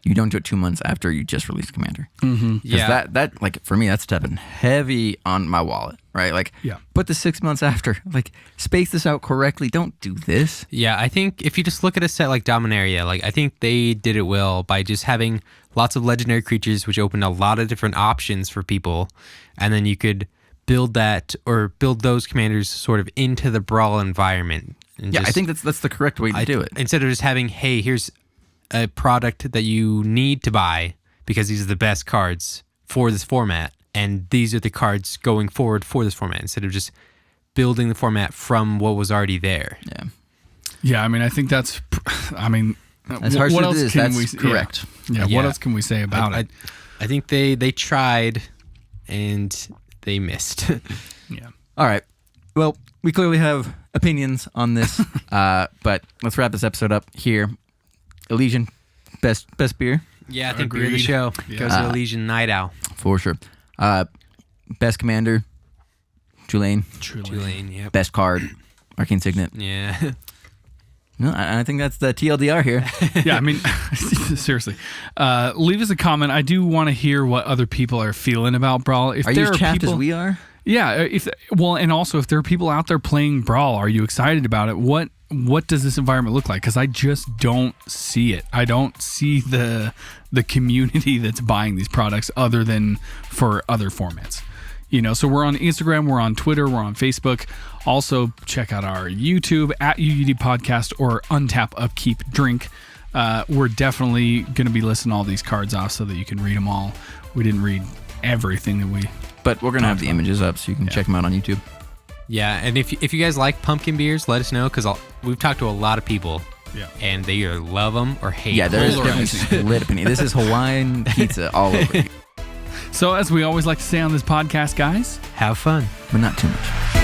Speaker 2: you don't do it 2 months after you just released Commander. Mm-hmm.
Speaker 3: Yeah.
Speaker 2: That like, for me, that's stepping heavy on my wallet, right? Like,
Speaker 1: Yeah.
Speaker 2: put the 6 months after. Like, space this out correctly. Don't do this.
Speaker 3: Yeah, I think if you just look at a set like Dominaria, like, I think they did it well by just having lots of legendary creatures, which opened a lot of different options for people. And then you could build those commanders sort of into the Brawl environment. And
Speaker 2: Yeah, I
Speaker 3: just-
Speaker 2: think that's the correct way to do it.
Speaker 3: Instead of just having, hey, here's a product that you need to buy because these are the best cards for this format, and these are the cards going forward for this format, instead of just building the format from what was already there.
Speaker 2: Yeah.
Speaker 1: Yeah, I mean, I think that's. I mean,
Speaker 2: As harsh
Speaker 1: what
Speaker 2: as
Speaker 1: else
Speaker 2: it is,
Speaker 1: can
Speaker 2: that's
Speaker 1: we?
Speaker 2: correct.
Speaker 1: Yeah.
Speaker 3: Yeah.
Speaker 1: What else can we say about it?
Speaker 3: I think they tried and they missed.
Speaker 1: Yeah.
Speaker 2: All right. Well, we clearly have opinions on this, but let's wrap this episode up here. Elysian, best beer
Speaker 3: Yeah, I think beer of the
Speaker 1: Agreed.
Speaker 3: show
Speaker 1: Yeah.
Speaker 3: goes to Elysian Night Owl.
Speaker 2: for sure. Best commander, Tulane.
Speaker 3: Tulane, yep.
Speaker 2: Best card, Arcane Signet.
Speaker 3: Yeah.
Speaker 2: No, I think that's the TLDR here.
Speaker 1: Yeah, I mean, seriously. Leave us a comment. I do want to hear what other people are feeling about Brawl. If
Speaker 2: Are you as chapped as we are?
Speaker 1: Yeah, and also if there are people out there playing Brawl, are you excited about it? What does this environment look like? Because I just don't see it. I don't see the community that's buying these products other than for other formats. So we're on Instagram, we're on Twitter, we're on Facebook. Also, check out our YouTube at UUD Podcast or Untap Upkeep Drink. We're definitely going to be listing all these cards off so that you can read them all. We didn't read everything that we...
Speaker 2: But we're going to have the images up so you can check them out on YouTube.
Speaker 3: Yeah, and if you guys like pumpkin beers, let us know, because we've talked to a lot of people.
Speaker 1: Yeah.
Speaker 3: And they either love them or hate them.
Speaker 2: Yeah, there's definitely split opinion. This is Hawaiian pizza all over.
Speaker 1: So as we always like to say on this podcast, guys,
Speaker 3: have fun.
Speaker 2: But not too much.